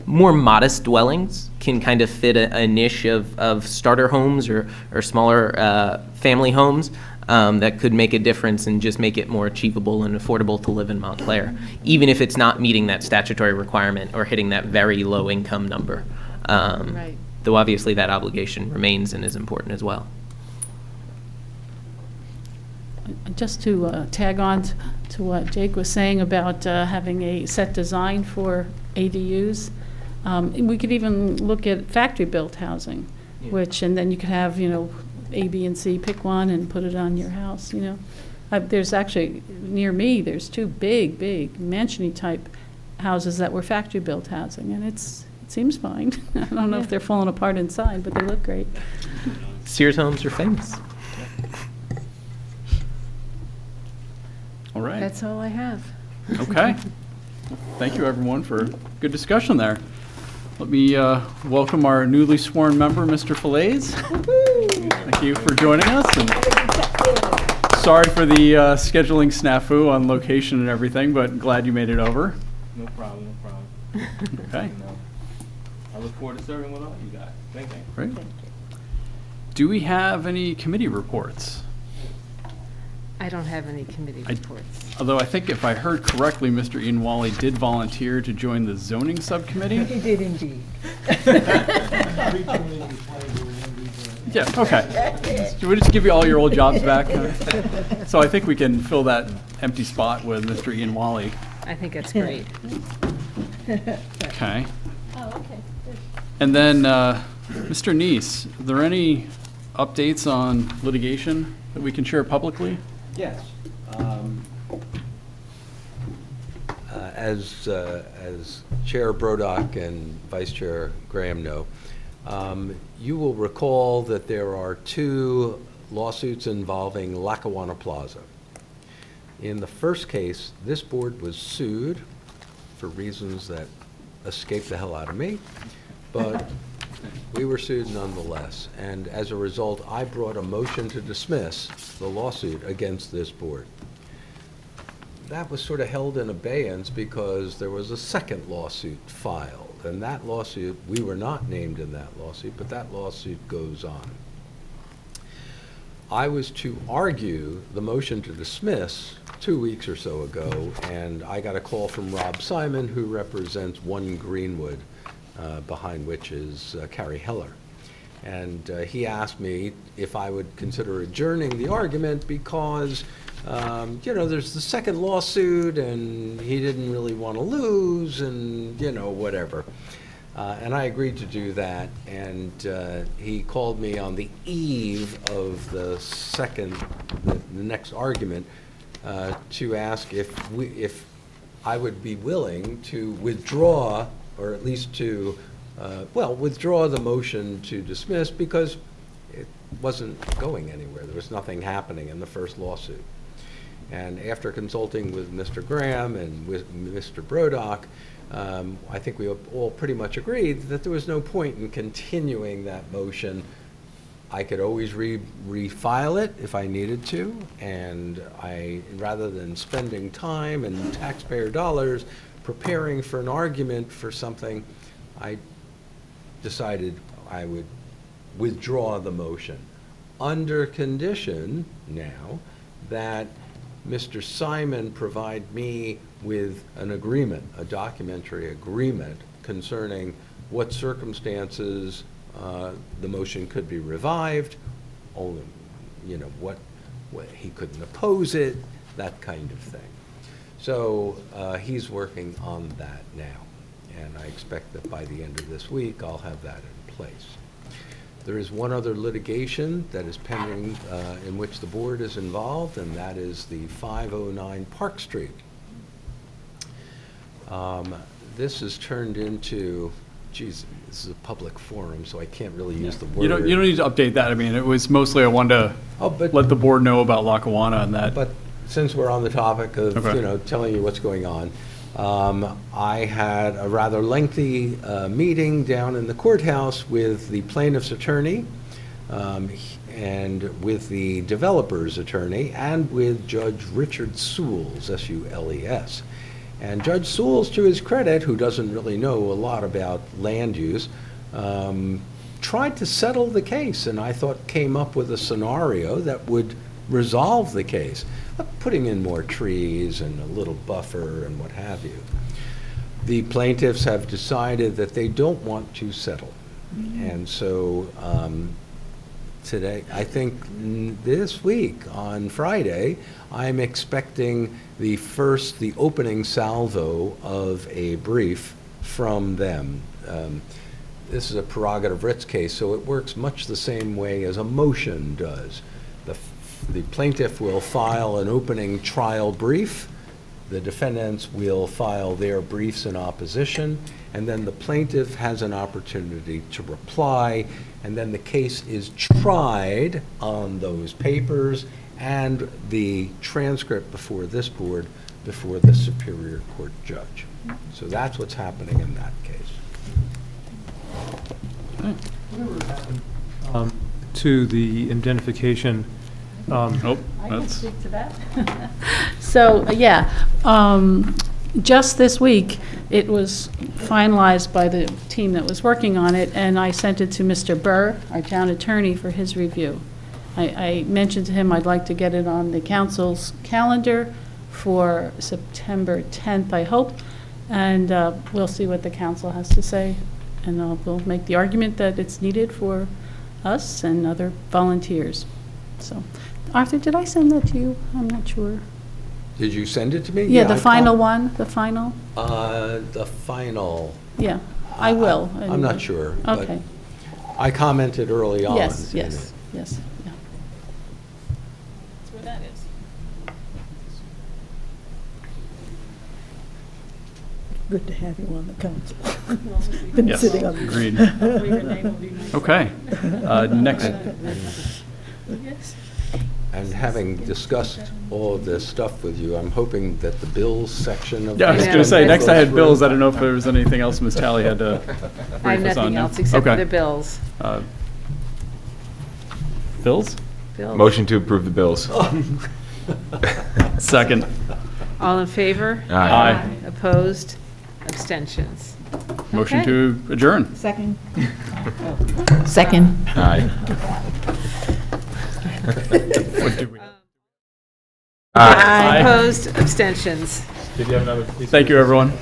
more modest dwellings can kind of fit a niche of starter homes or smaller family homes that could make a difference and just make it more achievable and affordable to live in Montclair, even if it's not meeting that statutory requirement or hitting that very low income number. Right. Though obviously that obligation remains and is important as well. Just to tag on to what Jake was saying about having a set design for ADUs, we could even look at factory-built housing, and then you could have, A, B, and C, pick one and put it on your house, There's actually, near me, there's two big mansion-y type houses that were factory-built housing, and it seems fine. I don't know if they're falling apart inside, but they look great. Sears homes are famous. All right. That's all I have. Okay. Thank you, everyone, for good discussion there. Let me welcome our newly sworn member, Mr. Falaise. Thank you for joining us. And sorry for the scheduling snafu on location and everything, but glad you made it over. No problem, no problem. Okay. You know, I look forward to serving with all you guys. Thank you. Great. Do we have any committee reports? I don't have any committee reports. Although I think if I heard correctly, Mr. Ian Wally did volunteer to join the zoning subcommittee. He did indeed. Yeah, okay. We'll just give you all your old jobs back. So I think we can fill that empty spot with Mr. Ian Wally. I think that's great. Okay. Oh, okay, good. And then, Mr. Neese, are there any updates on litigation that we can share publicly? Yes. As Chair Brodock and Vice Chair Graham know, you will recall that there are 2 lawsuits involving Lackawanna Plaza. In the first case, this board was sued for reasons that escaped the hell out of me, but we were sued nonetheless. And as a result, I brought a motion to dismiss the lawsuit against this board. That was sort of held in abeyance because there was a second lawsuit filed. And that lawsuit, we were not named in that lawsuit, but that lawsuit goes on. I was to argue the motion to dismiss 2 weeks or so ago, and I got a call from Rob Simon, who represents One Greenwood, behind which is Carrie Heller. And he asked me if I would consider adjourning the argument because, you know, there's the second lawsuit and he didn't really want to lose and, you know, whatever. And I agreed to do that, and he called me on the eve of the next argument to ask if I would be willing to withdraw, or at least to, withdraw the motion to dismiss because it wasn't going anywhere. There was nothing happening in the first lawsuit. And after consulting with Mr. Graham and with Mr. Brodock, I think we all pretty much agreed that there was no point in continuing that motion. I could always refile it if I needed to, and rather than spending time and taxpayer dollars preparing for an argument for something, I decided I would withdraw the motion under condition now that Mr. Simon provide me with an agreement, a documentary agreement concerning what circumstances the motion could be revived, only, you know, what he couldn't oppose it, that kind of thing. So he's working on that now, and I expect that by the end of this week, I'll have that in place. There is one other litigation that is pending in which the board is involved, and that is the 509 Park Street. This has turned into, geez, this is a public forum, so I can't really use the word. You don't need to update that. I mean, it was mostly I wanted to let the board know about Lackawanna and that. But since we're on the topic of, Okay. you know, telling you what's going on, I had a rather lengthy meeting down in the courthouse with the plaintiff's attorney and with the developer's attorney and with Judge Richard Sewells, S-U-L-E-S. And Judge Sewells, to his credit, who doesn't really know a lot about land use, tried to settle the case, and I thought came up with a scenario that would resolve the case, putting in more trees and a little buffer and what have you. The plaintiffs have decided that they don't want to settle. And so today, I think this week, on Friday, I'm expecting the opening salvo of a brief from them. This is a prerogative writs case, so it works much the same way as a motion does. The plaintiff will file an opening trial brief. The defendants will file their briefs in opposition, and then the plaintiff has an opportunity to reply, and then the case is tried on those papers and the transcript before this board, before the Superior Court judge. So that's what's happening in that case. To the indemnification, Nope, I can that's, speak to that. So, yeah, just this week, it was finalized by the team that was working on it, and I sent it to Mr. Burr, our town attorney, for his review. I mentioned to him I'd like to get it on the council's calendar for September 10th, I hope, and we'll see what the council has to say, and we'll make the argument that it's needed for us and other volunteers. So, Arthur, did I send that to you? I'm not sure. Did you send it to me? Yeah, the I final called- one, the final? The final. Yeah, I will. I'm not sure. but Okay. I commented early on. Yes, in yes, it. yes, yeah. That's where that is. Good to have you on the council. Been yes, sitting on the agreed. Hopefully your name will be mentioned. Okay, next, Yes. And having discussed all of this stuff with you, I'm hoping that the bills section of. yeah, I was I going know, to say, next I goes had through. bills, I don't know if there was anything else Ms. Talley had to I have brief us on. nothing no? else except for Okay. the bills. Bills? Bills. Motion to approve the bills. Second. All in favor? Aye. Opposed? Abstentions? Motion Okay. to adjourn. Second. Second. Aye. What did we- Aye. Opposed? Abstentions? Did you have another? Thank you, everyone.